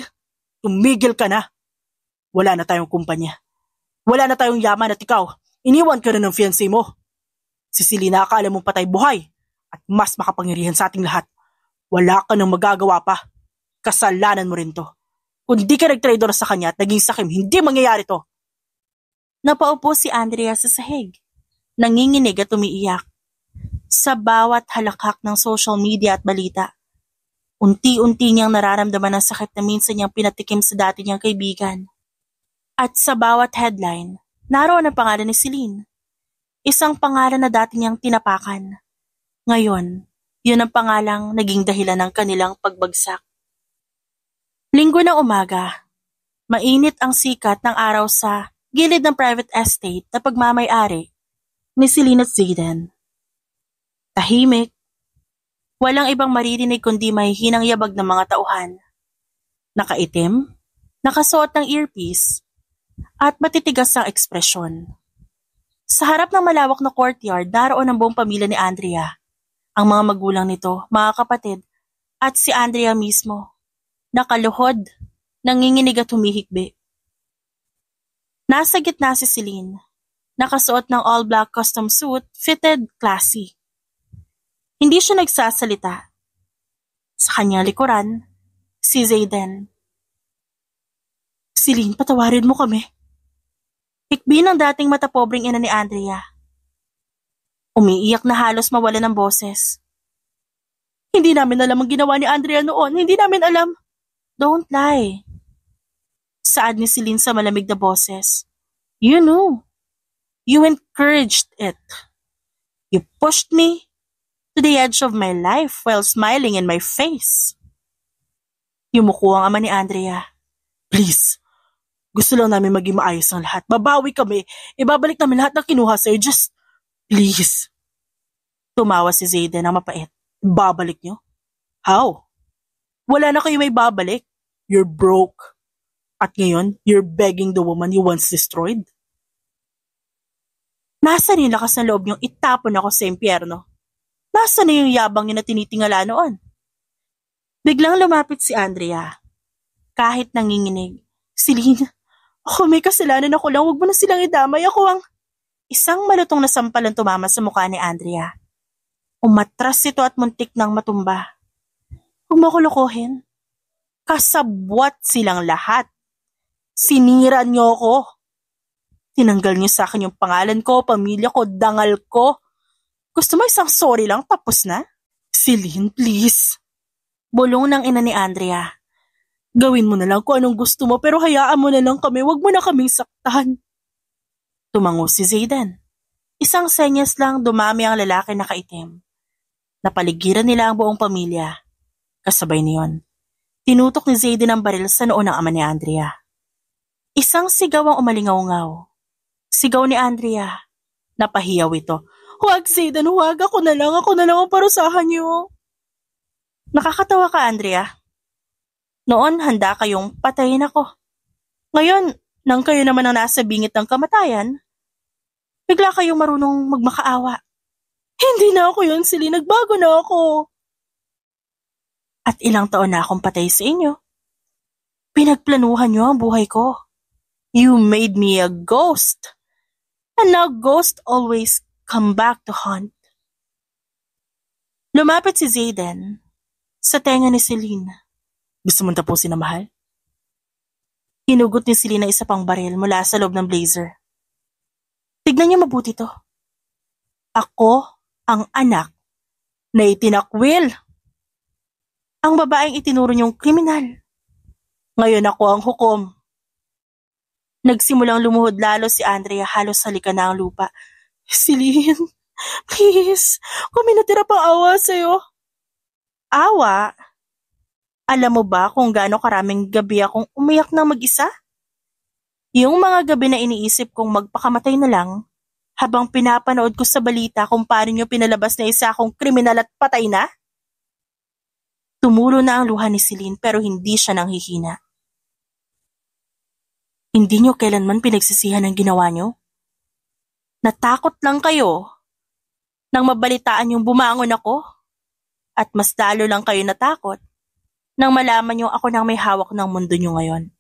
Tumigil ka na. Wala na tayong kumpanya. Wala na tayong yaman at ikaw, iniwan ka na ng fiancé mo. Si Selena akala mong patay buhay at mas makapangyarihan sa ating lahat. Wala ka nang magagawa pa. Kasalanan mo rin to. Kung di ka nag-traitor sa kanya at naging sakim, hindi mangyayari to. Napaupo si Andrea sa sahig. Nanginginig at umiiyak. Sa bawat halakhak ng social media at balita, unti-unti niyang nararamdaman ang sakit na minsan niyang pinatikim sa dati niyang kaibigan. At sa bawat headline, naroon ang pangalan ni Celine. Isang pangalan na dati niyang tinapakan. Ngayon, yun ang pangalang naging dahilan ng kanilang pagbagsak. Linggo ng umaga, mainit ang sikat ng araw sa gilid ng private estate na pagmamay-ari ni Celine at Zayden. Tahimik, walang ibang maririnig kundi mahihinang yabag ng mga tauhan. Nakaitim, nakasuot ng earpiece, at matitigas ang ekspresyon. Sa harap ng malawak na courtyard, daroon ang buong pamilya ni Andrea. Ang mga magulang nito, mga kapatid, at si Andrea mismo. Nakaluhod, nanginginig at humihikbi. Nasa gitna si Celine, nakasuot ng all-black custom suit, fitted, classy. Hindi siya nagsasalita. Sa kanyang likuran, si Zayden. Celine, patawarin mo kami. Hikbi ng dating matapobreng ina ni Andrea. Umiiyak na halos mawalan ng boses. Hindi namin alam ang ginawa ni Andrea noon. Hindi namin alam. Don't lie. Saad ni Celine sa malamig na boses. You knew. You encouraged it. You pushed me to the edge of my life while smiling in my face. Yumuko ang ama ni Andrea. Please. Gusto lang namin maging maayos ang lahat. Babawi kami. Ibabalik namin lahat ng kinuha sa'yo. Just, please. Tumawa si Zayden na mapait. Babalik nyo? How? Wala na kayo may babalik. You're broke. At ngayon, you're begging the woman you once destroyed? Nasaan yung lakas ng loob niyong itapon ako sa impyerno? Nasaan na yung yabang niyo na tinitingala noon? Biglang lumapit si Andrea. Kahit nanginginig. Celine, ako may kasalanan ako lang. Huwag mo na silang idamay. Ako ang... Isang malutong na sampalan tumama sa mukha ni Andrea. Umatras ito at muntik nang matumba. Huwag mo ko lokohin. Kasabwat silang lahat. Sinira niyo ako. Tinanggal niyo sa akin yung pangalan ko, pamilya ko, dangal ko. Gusto mo isang sorry lang tapos na? Celine, please. Bulong ng ina ni Andrea. Gawin mo na lang kung anong gusto mo pero hayaan mo na lang kami. Huwag mo na kaming saktan. Tumango si Zayden. Isang senyas lang dumami ang lalaki na kaitim. Napaligiran nila ang buong pamilya. Kasabay niyon, tinutok ni Zayden ang baril sa noo ng ama ni Andrea. Isang sigaw ang umalingaw-ngaw. Sigaw ni Andrea. Napahiyaw ito. Huwag Zayden, huwag. Ako na lang ang parusahan niyo. Nakakatawa ka, Andrea. Noon handa kayong patayin ako. Ngayon, Nang kayo naman ang nasa bingit ng kamatayan, bigla kayong marunong magmakaawa. Hindi na ako yun, Celine. Nagbago na ako. At ilang taon na akong patay sa inyo. Pinagplanuhan niyo ang buhay ko. You made me a ghost. And now ghosts always come back to haunt. Lumapit si Zayden sa tenga ni Celine. Gusto mong tapusin na, mahal? Hinugot ni Celine na isa pang baril mula sa loob ng blazer. Tignan niyo mabuti to. Ako ang anak na itinakwil. Ang babaeng itinuro niyong kriminal. Ngayon ako ang hukom. Nagsimulang lumuhod lalo si Andrea, halos halika na ang lupa. Celine, please, kung may natira pang awa sa'yo. Awa? Alam mo ba kung gaano karaming gabi akong umiyak ng mag-isa? Yung mga gabi na iniisip kong magpakamatay na lang, habang pinapanood ko sa balita kung paano nyo pinalabas na isa akong kriminal at patay na? Tumulo na ang luha ni Celine pero hindi siya nanghihina. Hindi nyo kailanman pinagsisihan ang ginawa nyo? Natakot lang kayo nang mabalitaan yung bumangon ako? At mas lalo lang kayo natakot nang malaman nyo ako nang may hawak ng mundo nyo ngayon.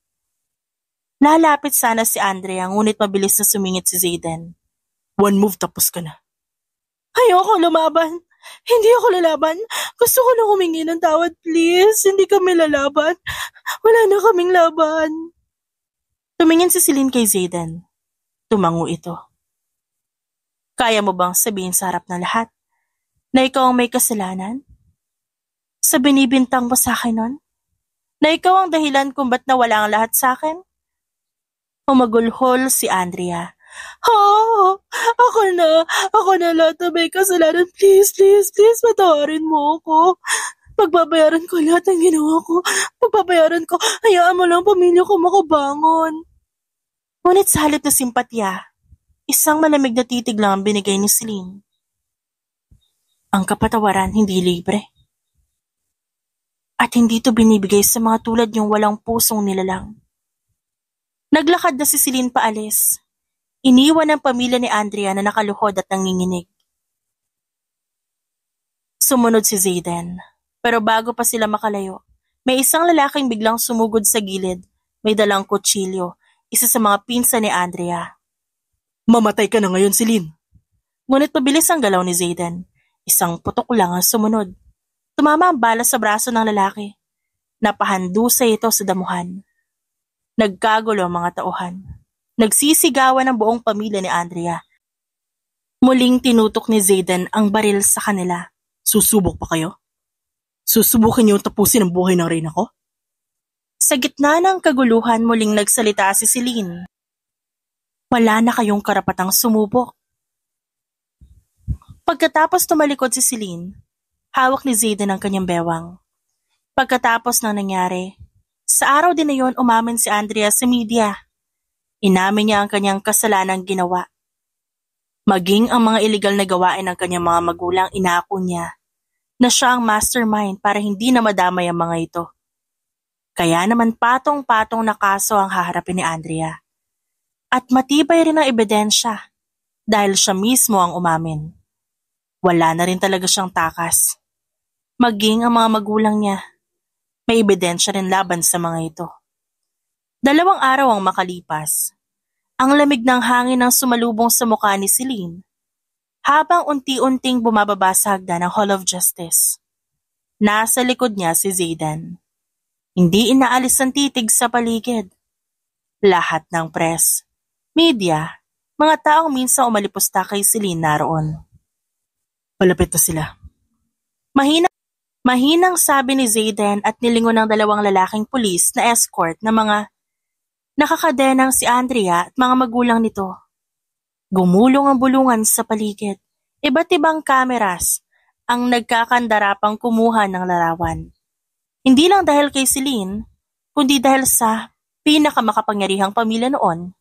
Lalapit sana si Andrea ngunit mabilis na sumingit si Zayden. One move tapos ka na. Ayoko lumaban. Hindi ako lalaban. Gusto ko na humingi ng tawad, please. Hindi kami lalaban. Wala na kaming laban. Tumingin si Celine kay Zayden. Tumango ito. Kaya mo bang sabihin sa harap ng lahat na ikaw ang may kasalanan? Sa binibintang mo sa akin nun? Na ikaw ang dahilan kung ba't nawala ang lahat sa akin? Humagulhol si Andrea. Ako na lahat na may kasalanan. Please, patawarin mo ako. Pagbabayaran ko lahat ng ginawa ko. Pagbabayaran ko, hayaan mo lang pamilya ko makabangon. Ngunit sa halip na simpatya, isang malamig na titig lang ang binigay ni Celine. Ang kapatawaran hindi libre. At hindi ito binibigay sa mga tulad niyong walang pusong nilalang. Naglakad na si Celine paalis. Iniwan ang pamilya ni Andrea na nakaluhod at nanginginig. Sumunod si Zayden. Pero bago pa sila makalayo, may isang lalaking biglang sumugod sa gilid. May dalang kutsilyo, isa sa mga pinsan ni Andrea. Mamatay ka na ngayon, Celine. Ngunit mabilis ang galaw ni Zayden. Isang putok lang ang sumunod. Tumama ang bala sa braso ng lalaki. Napahandusay ito sa damuhan. Nagkagulo ang mga tauhan. Nagsisigawan ang buong pamilya ni Andrea. Muling tinutok ni Zayden ang baril sa kanila. Susubok pa kayo? Susubukin niyo tapusin ang buhay ng reyna ko? Sa gitna ng kaguluhan, muling nagsalita si Celine. Wala na kayong karapatang sumubok. Pagkatapos tumalikod si Celine, hawak ni Zayden ang kanyang bewang. Pagkatapos ng nangyari, sa araw din na yon umamin si Andrea sa media. Inamin niya ang kanyang kasalanang ginawa. Maging ang mga iligal na gawain ng kanyang mga magulang, inaako niya na siya ang mastermind para hindi na madamay ang mga ito. Kaya naman patong-patong na kaso ang haharapin ni Andrea. At matibay rin ang ebidensya dahil siya mismo ang umamin. Wala na rin talaga siyang takas. Maging ang mga magulang niya, may ebidensya rin laban sa mga ito. 2 araw ang makalipas. Ang lamig ng hangin ang sumalubong sa mukha ni Celine habang unti-unting bumababa sa hagdan ng Hall of Justice. Nasa likod niya si Zayden. Hindi inaalis ang titig sa paligid. Lahat ng press, media, mga taong minsan umalipusta kay Celine naroon. Palapit na sila. Mahinang sabi ni Zayden at nilingon ng 2 lalaking pulis na escort na mga nakakadenang si Andrea at mga magulang nito. Gumulong ang bulungan sa paligid. Iba't ibang kameras ang nagkakandarapang kumuha ng larawan. Hindi lang dahil kay Celine, kundi dahil sa pinakamakapangyarihang pamilya noon,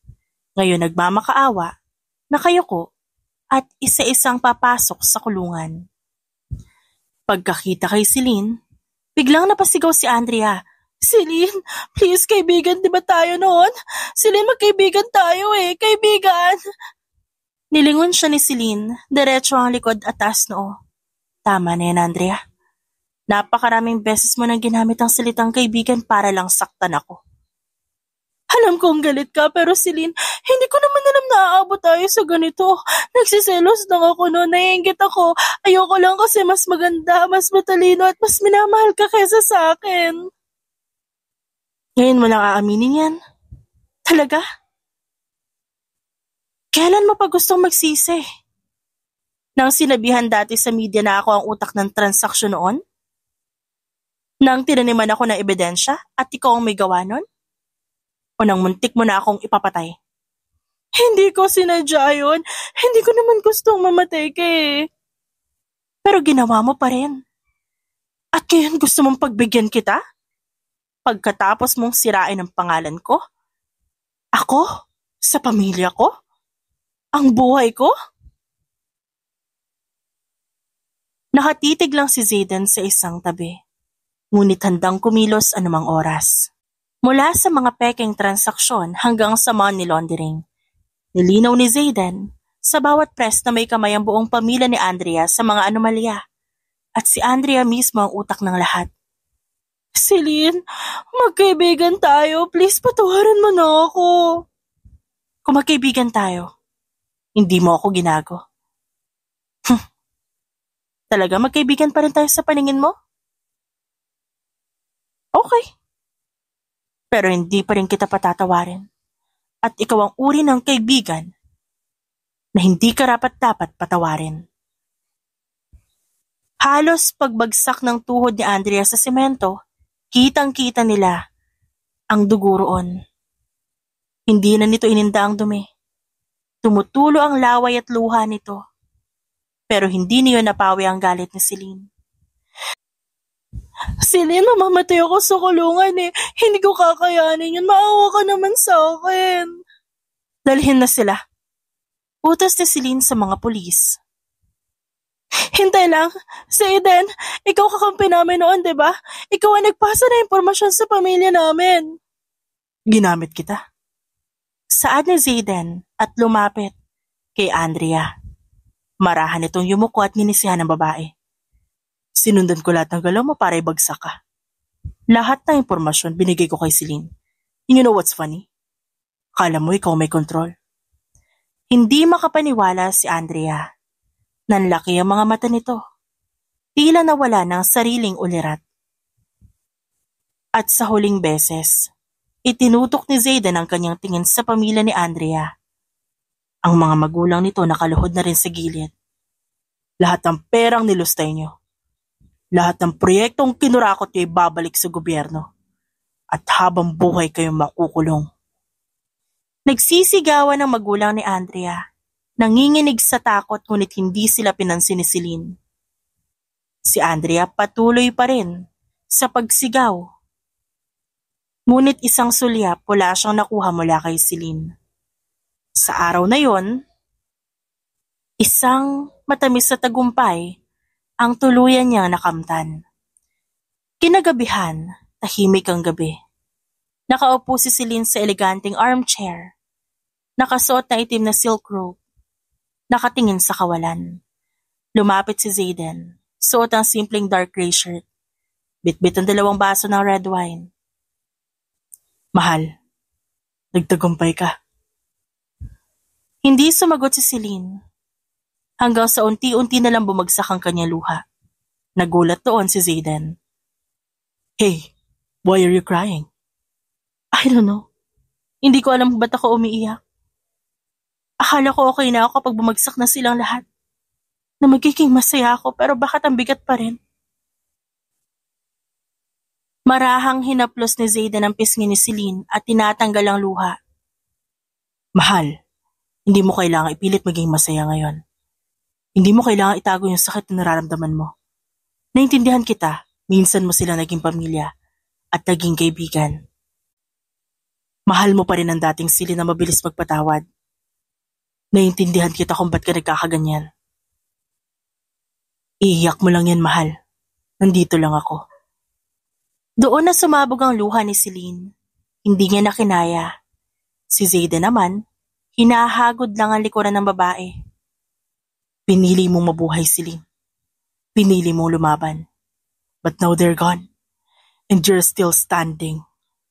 ngayon nagmamakaawa, nakayuko, at isa-isang papasok sa kulungan. Pagkakita kay Celine, biglang napasigaw si Andrea. Celine, please kaibigan, di ba tayo noon? Celine, magkaibigan tayo kaibigan. Nilingon siya ni Celine, diretso ang likod at taas noo. Tama na yan, Andrea. Napakaraming beses mo nang ginamit ang salitang kaibigan para lang saktan ako. Alam kong galit ka pero Celine, hindi ko naman alam na aabot tayo sa ganito. Nagsiselos lang ako noon, naiinggit ako. Ayoko lang kasi mas maganda, mas matalino at mas minamahal ka kaysa sa akin. Ngayon mo lang aaminin yan? Talaga? Kailan mo pa gustong magsisi? Nang sinabihan dati sa media na ako ang utak ng transaksyon noon? Nang tinaniman ako ng ebidensya at ikaw ang may gawa nun? O nang muntik mo na akong ipapatay? Hindi ko sinadya yun. Hindi ko naman gustong mamatay ka Pero ginawa mo pa rin. At ngayon gusto mong pagbigyan kita? Pagkatapos mong sirain ang pangalan ko? Ako? Sa pamilya ko? Ang buhay ko? Nakatitig lang si Zayden sa isang tabi. Ngunit handang kumilos anumang oras. Mula sa mga pekeng transaksyon hanggang sa money laundering. Nilinaw ni Zayden sa bawat press na may kamay ang buong pamilya ni Andrea sa mga anomalya. At si Andrea mismo ang utak ng lahat. Celine, magkaibigan tayo. Please patawarin mo na ako. Kung magkaibigan tayo, hindi mo ako ginago. Talaga magkaibigan pa rin tayo sa paningin mo? Okay. Pero hindi pa rin kita patatawarin. At ikaw ang uri ng kaibigan na hindi karapat-dapat patawarin. Halos pagbagsak ng tuhod ni Andrea sa semento, kitang-kita nila ang dugo roon. Hindi na nito ininda ang dumi. Tumutulo ang laway at luha nito. Pero hindi niyo napawi ang galit ni Celine. Celine, mamamatay ako sa kulungan Hindi ko kakayanin yun. Maawa ka naman sa akin. Dalhin na sila. Utos ni Celine sa mga pulis. Hintay lang. Zayden, ikaw kakampi namin noon, diba? Ikaw ang nagpasa na impormasyon sa pamilya namin. Ginamit kita. Saad ni Zayden at lumapit kay Andrea. Marahan itong yumuko at ninisihan ng babae. Sinundan ko lahat ng galaw mo para ibagsak ka. Lahat ng impormasyon binigay ko kay Celine. You know what's funny? Kala mo ikaw may control. Hindi makapaniwala si Andrea. Nanlaki ang mga mata nito. Tila nawala ng sariling ulirat. At sa huling beses, itinutok ni Zayden ang kanyang tingin sa pamilya ni Andrea. Ang mga magulang nito nakaluhod na rin sa gilid. Lahat ng perang nilustay niyo. Lahat ng proyektong kinurakot niyo ay babalik sa gobyerno. At habang buhay kayong makukulong. Nagsisigawan ang magulang ni Andrea. Nanginginig sa takot ngunit hindi sila pinansin ni Celine. Si Andrea patuloy pa rin sa pagsigaw. Ngunit isang sulyap wala siyang nakuha mula kay Celine. Sa araw na yon, isang matamis na tagumpay ang tuluyan niyang nakamtan. Kinagabihan, tahimik ang gabi. Nakaupo si Celine sa eleganteng armchair. Nakasuot na itim na silk robe. Nakatingin sa kawalan. Lumapit si Zayden. Suot ang simpleng dark gray shirt. Bitbit ang 2 baso ng red wine. Mahal, nagtagumpay ka. Hindi sumagot si Celine. Hanggang sa unti-unti na lang bumagsak ang kanyang luha. Nagulat doon si Zayden. Hey, why are you crying? I don't know. Hindi ko alam ba't ako umiiyak. Akala ko okay na ako kapag bumagsak na silang lahat. Na magiging masaya ako pero bakit ang bigat pa rin? Marahang hinaplos ni Zayden ang pisngi ni Celine at tinatanggal ang luha. Mahal, hindi mo kailangang ipilit maging masaya ngayon. Hindi mo kailangang itago yung sakit na nararamdaman mo. Naintindihan kita, minsan mo sila naging pamilya at naging kaibigan. Mahal mo pa rin ang dating Celine na mabilis magpatawad. Naintindihan kita kung ba't ka nagkakaganyan. Iiyak mo lang yan, mahal. Nandito lang ako. Doon na sumabog ang luha ni Celine. Hindi niya nakinaya. Si Zayden naman, hinahagod lang ang likuran ng babae. Pinili mong mabuhay, Celine. Pinili mong lumaban. But now they're gone. And you're still standing.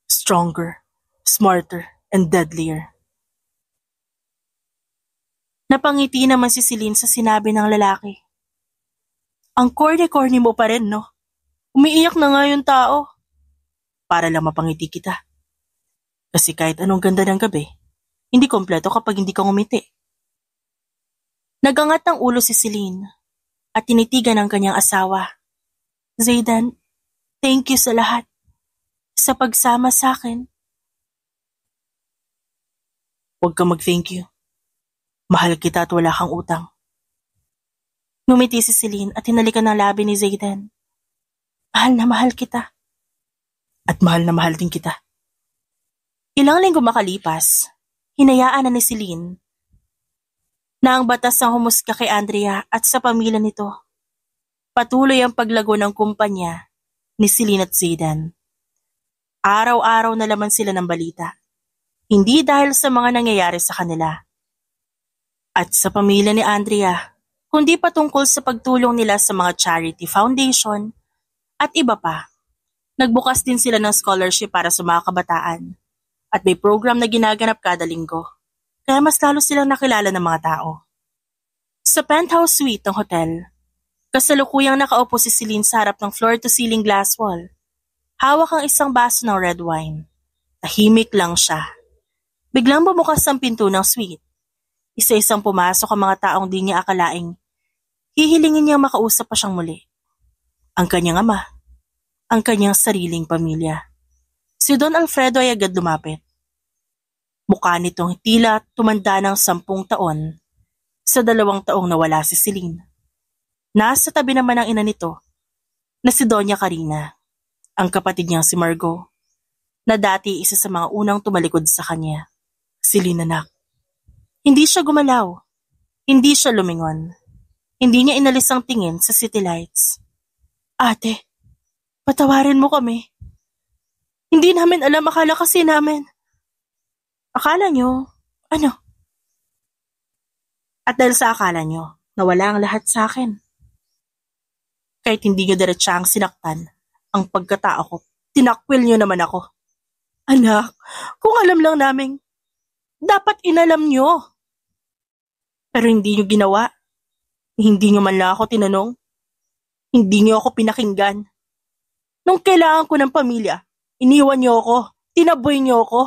Stronger, smarter, and deadlier. Napangiti naman si Celine sa sinabi ng lalaki. Ang corny-corny mo pa rin, no? Umiiyak na nga yung tao. Para lang mapangiti kita. Kasi kahit anong ganda ng gabi, hindi kompleto kapag hindi ka ngumiti. Nagangat ng ulo si Celine at tinitigan ang kanyang asawa. Zayden, thank you sa lahat. Sa pagsama sa akin. Huwag kang mag-thank you. Mahal kita at wala kang utang. Ngumiti si Celine at hinalikan ng labi ni Zayden. Mahal na mahal kita. At mahal na mahal din kita. Ilang linggo makalipas, hinayaan na ni Celine na ang batas ang humusga kay Andrea at sa pamilya nito. Patuloy ang paglago ng kumpanya ni Celine at Zayden. Araw-araw na laman sila ng balita. Hindi dahil sa mga nangyayari sa kanila. At sa pamilya ni Andrea, kundi patungkol sa pagtulong nila sa mga charity foundation at iba pa. Nagbukas din sila ng scholarship para sa mga kabataan at may program na ginaganap kada linggo. Kaya mas lalo silang nakilala ng mga tao. Sa penthouse suite ng hotel, kasalukuyang nakaupo si Celine sa harap ng floor-to-ceiling glass wall. Hawak ang isang baso ng red wine. Tahimik lang siya. Biglang bumukas ang pinto ng suite. Isa-isang pumasok ang mga taong di niya akalaing hihilingin niyang makausap pa siyang muli. Ang kanyang ama, ang kanyang sariling pamilya. Si Don Alfredo ay agad lumapit. Mukha nitong tila tumanda ng 10 taon sa 2 taong nawala si Celine. Nasa tabi naman ang ina nito na si Doña Carina, ang kapatid niyang si Margot, na dati isa sa mga unang tumalikod sa kanya. Celine anak. Hindi siya gumalaw. Hindi siya lumingon. Hindi niya inalis ang tingin sa city lights. Ate, patawarin mo kami. Hindi namin alam, akala kasi namin. Akala nyo, ano? At dahil sa akala nyo, nawala ang lahat sa akin. Kahit hindi nyo diretsyang sinaktan ang pagkatao ko, tinakwil nyo naman ako. Anak, kung alam lang namin, dapat inalam nyo. Pero hindi nyo ginawa. Hindi nyo man lang ako tinanong. Hindi nyo ako pinakinggan. Nung kailangan ko ng pamilya, iniwan nyo ako, tinaboy nyo ako.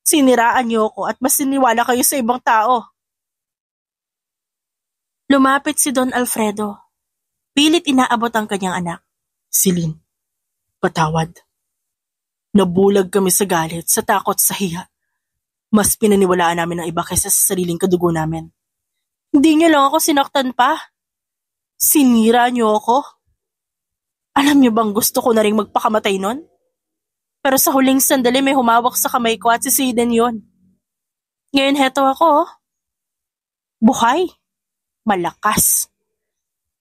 Siniraan niyo ako at mas siniwala kayo sa ibang tao. Lumapit si Don Alfredo. Pilit inaabot ang kanyang anak. Celine, patawad. Nabulag kami sa galit, sa takot, sa hiya. Mas pinaniwalaan namin ang iba kaysa sa sariling kadugo namin. Hindi niyo lang ako sinaktan pa. Sinira niyo ako. Alam niyo bang gusto ko na rin magpakamatay nun? Pero sa huling sandali may humawak sa kamay ko at si Zayden yon. Ngayon heto ako. Buhay. Malakas.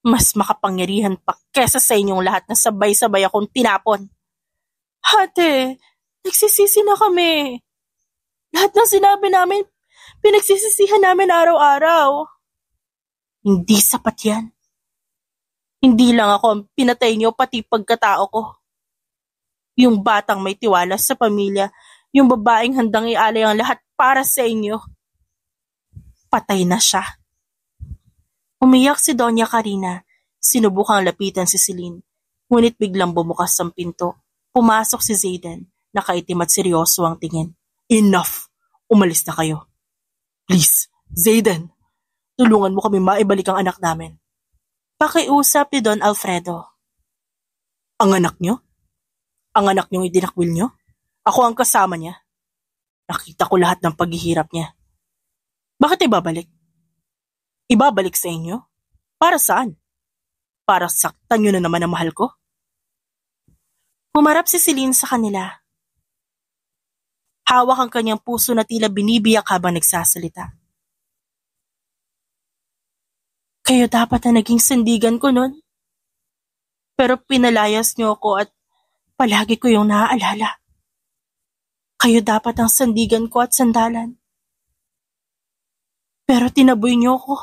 Mas makapangyarihan pa kesa sa inyong lahat na sabay-sabay akong tinapon. Ate, nagsisisi na kami. Lahat ng sinabi namin, pinagsisisihan namin araw-araw. Hindi sapat yan. Hindi lang ako ang pinatay niyo pati pagkatao ko. Yung batang may tiwala sa pamilya, yung babaeng handang ialay ang lahat para sa inyo. Patay na siya. Umiyak si Doña Carina, sinubukang lapitan si Celine, ngunit biglang bumukas ang pinto. Pumasok si Zayden, nakaitim at seryoso ang tingin. Enough! Umalis na kayo. Please, Zayden, tulungan mo kami maibalik ang anak namin. Pakiusap ni Don Alfredo. Ang anak niyo? Ang anak niyong idinakwil niyo? Ako ang kasama niya. Nakita ko lahat ng paghihirap niya. Bakit ibabalik? Ibabalik sa inyo? Para saan? Para saktan niyo na naman ang mahal ko? Humarap si Celine sa kanila. Hawak ang kanyang puso na tila binibiyak habang nagsasalita. Kayo dapat na naging sandigan ko nun. Pero pinalayas niyo ako at Palagi ko yung naaalala. Kayo dapat ang sandigan ko at sandalan. Pero tinaboy niyo ko.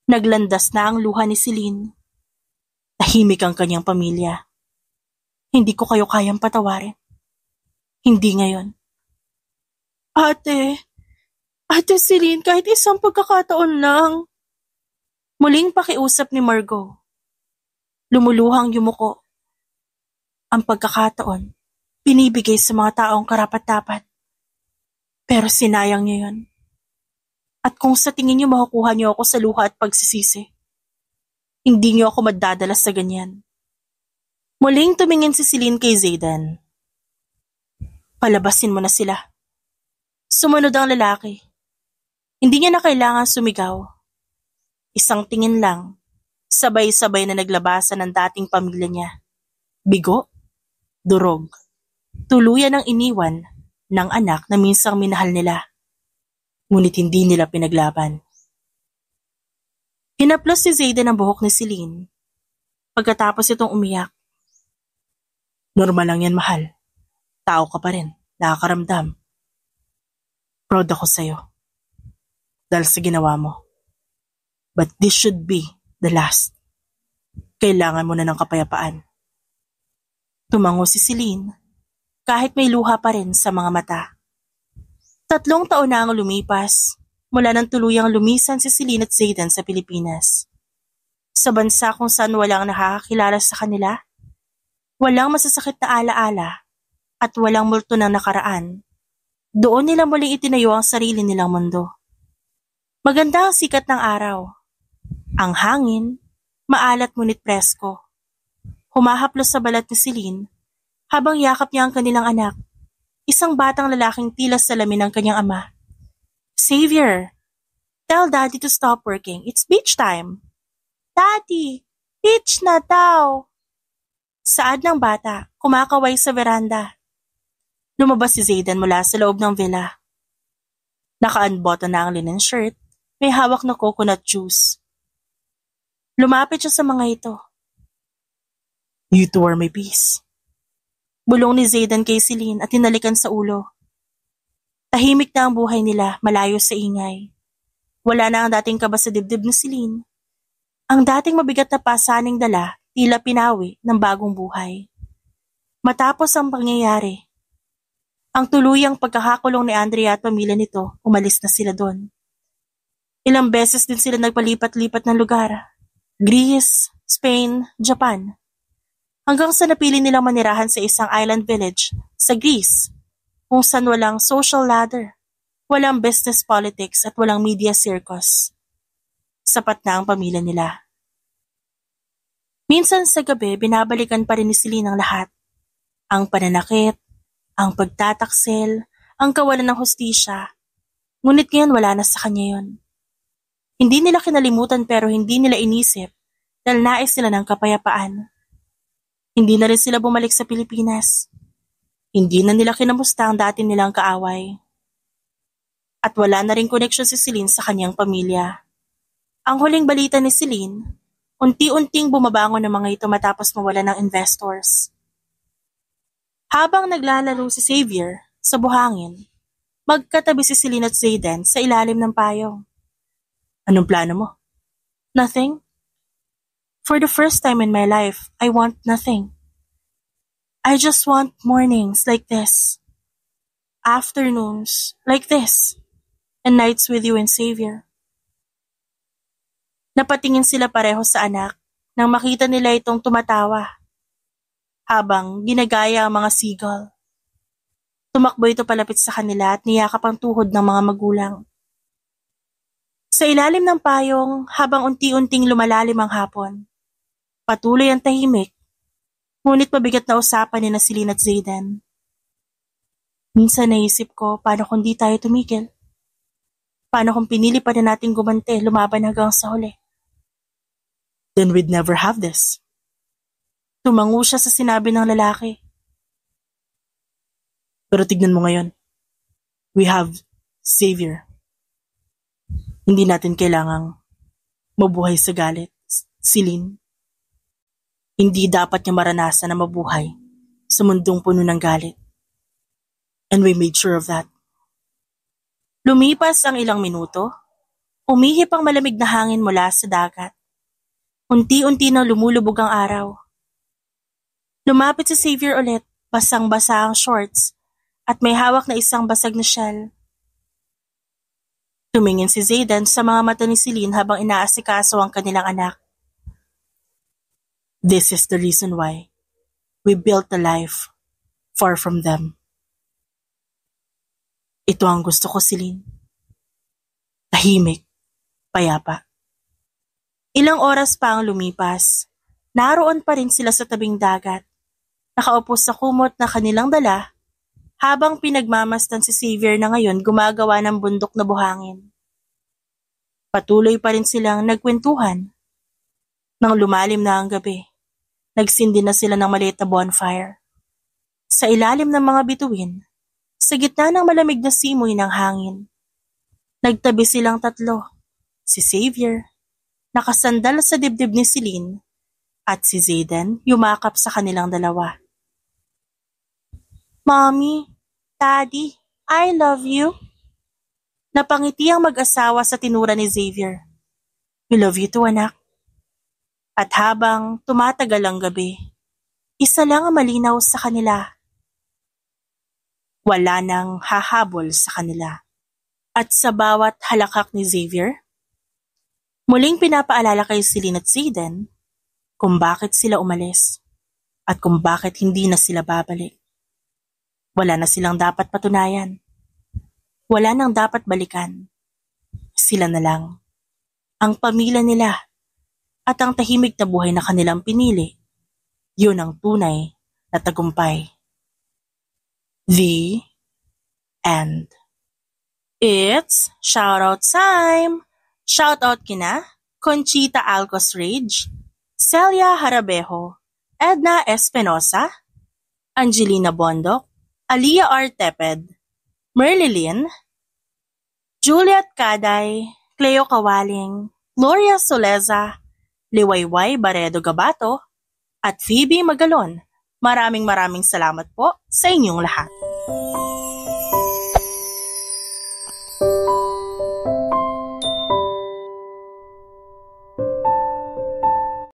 Naglandas na ang luha ni Celine. Tahimik ang kanyang pamilya. Hindi ko kayo kayang patawarin. Hindi ngayon. Ate Celine, kahit isang pagkakataon lang. Muling pakiusap ni Margot. Lumuluhang yumuko. Ang pagkakataon, binibigay sa mga taong karapat-dapat. Pero sinayang niyo yun. At kung sa tingin niyo makukuha niyo ako sa luha at pagsisisi, hindi niyo ako madadala sa ganyan. Muling tumingin si Celine kay Zayden. Palabasin mo na sila. Sumunod ang lalaki. Hindi niya na kailangan sumigaw. Isang tingin lang, sabay-sabay na naglabasan ng dating pamilya niya. Bigo, durog, tuluyan ang iniwan ng anak na minsang minahal nila. Ngunit hindi nila pinaglaban. Hinaplos si Zayden ang buhok ni Celine. Pagkatapos itong umiyak. Normal lang yan, mahal. Tao ka pa rin, nakakaramdam. Proud ako sa'yo. Dahil sa ginawa mo. But this should be the last. Kailangan mo na ng kapayapaan. Tumango si Celine, kahit may luha pa rin sa mga mata. 3 taon na ang lumipas mula nang tuluyang lumisan si Celine at Zayden sa Pilipinas. Sa bansa kung saan walang nakakakilala sa kanila, walang masasakit na alaala at walang multo ng nakaraan, doon nila muling itinayo ang sarili nilang mundo. Maganda ang sikat ng araw. Ang hangin, maalat ngunit presko. Humahaplos sa balat ni Celine habang yakap niya ang kanilang anak. Isang batang lalaking tila salamin ng kanyang ama. Xavier, tell Daddy to stop working. It's beach time. Daddy, beach na daw. Saad ng bata, kumakaway sa veranda. Lumabas si Zayden mula sa loob ng villa. Naka-unbutton na ang linen shirt, may hawak na coconut juice. Lumapit siya sa mga ito. You two are my peace. Bulong ni Zayden kay Celine at tinalikan sa ulo. Tahimik na ang buhay nila, malayo sa ingay. Wala na ang dating kaba sa dibdib ni Celine. Ang dating mabigat na pasaning dala, tila pinawi ng bagong buhay. Matapos ang pangyayari, ang tuluyang pagkakakulong ni Andrea at pamilya nito, umalis na sila doon. Ilang beses din sila nagpalipat-lipat ng lugar. Greece, Spain, Japan. Hanggang sa napili nilang manirahan sa isang island village sa Greece, kung saan walang social ladder, walang business politics at walang media circus. Sapat na ang pamilya nila. Minsan sa gabi, binabalikan pa rin ni Celine ang lahat. Ang pananakit, ang pagtataksil, ang kawalan ng hustisya. Ngunit ngayon wala na sa kanya yun. Hindi nila kinalimutan pero hindi nila inisip dahil nais sila ng kapayapaan. Hindi na rin sila bumalik sa Pilipinas. Hindi na nila kinamusta ang dati nilang kaaway. At wala na rin koneksyon si Celine sa kanyang pamilya. Ang huling balita ni Celine, unti-unting bumabangon ng mga ito matapos mawala ng investors. Habang naglalaro si Xavier sa buhangin, magkatabi si Celine at Zayden sa ilalim ng payong. Anong plano mo? Nothing. For the first time in my life, I want nothing. I just want mornings like this, afternoons like this, and nights with you and Xavier. Napatingin sila pareho sa anak nang makita nila itong tumatawa habang ginagaya ang mga seagull. Tumakbo ito palapit sa kanila at niyakap ang tuhod ng mga magulang. Sa ilalim ng payong habang unti-unting lumalalim ang hapon, patuloy ang tahimik, ngunit mabigat na usapan ni na Celine at Zayden. Minsan naisip ko, paano kung di tayo tumigil? Paano kung pinili pa na nating gumante, lumaban hanggang sa huli? Then we'd never have this. Tumango siya sa sinabi ng lalaki. Pero tignan mo ngayon. We have Xavier. Hindi natin kailangang mabuhay sa galit, Celine. Hindi dapat niya maranasan na mabuhay sa mundong puno ng galit. And we made sure of that. Lumipas ang ilang minuto, umihip ang malamig na hangin mula sa dagat. Unti-unti na lumulubog ang araw. Lumapit si Xavier ulit, basang-basa ang shorts at may hawak na isang basag na shell. Tumingin si Zayden sa mga mata ni Celine habang inaasikaso ang kanilang anak. This is the reason why we built a life far from them. Ito ang gusto ko, Celine. Tahimik, payapa. Ilang oras pa ang lumipas. Naroon pa rin sila sa tabing dagat. Nakaupo sa kumot na kanilang dala habang pinagmamasdan si Xavier na ngayon gumagawa ng bundok na buhangin. Patuloy pa rin silang nagkwentuhan. Nang lumalim na ang gabi, nagsindi na sila ng maliit na bonfire. Sa ilalim ng mga bituin, sa gitna ng malamig na simoy ng hangin, nagtabi silang tatlo, si Xavier, nakasandal sa dibdib ni Celine, at si Zayden yumakap sa kanilang dalawa. Mommy, Daddy, I love you. Napangiti ang mag-asawa sa tinura ni Xavier. We love you too, anak. At habang tumatagal ang gabi, isa lang ang malinaw sa kanila. Wala nang hahabol sa kanila. At sa bawat halakak ni Xavier, muling pinapaalala kay Celine at Zayden kung bakit sila umalis at kung bakit hindi na sila babalik. Wala na silang dapat patunayan. Wala nang dapat balikan. Sila na lang. Ang pamilya nila at ang tahimik na buhay na kanilang pinili. Yun ang tunay na tagumpay. The end. It's shoutout time! Shoutout kina Conchita Alcos Rage, Celia Harabejo, Edna Espinosa, Angelina Bondok, Alia R. Teped, Merlilyn, Juliet Caday, Cleo Kawaling, Gloria Soleza, Liwayway Baredo Gabato, at Phoebe Magalon. Maraming salamat po sa inyong lahat.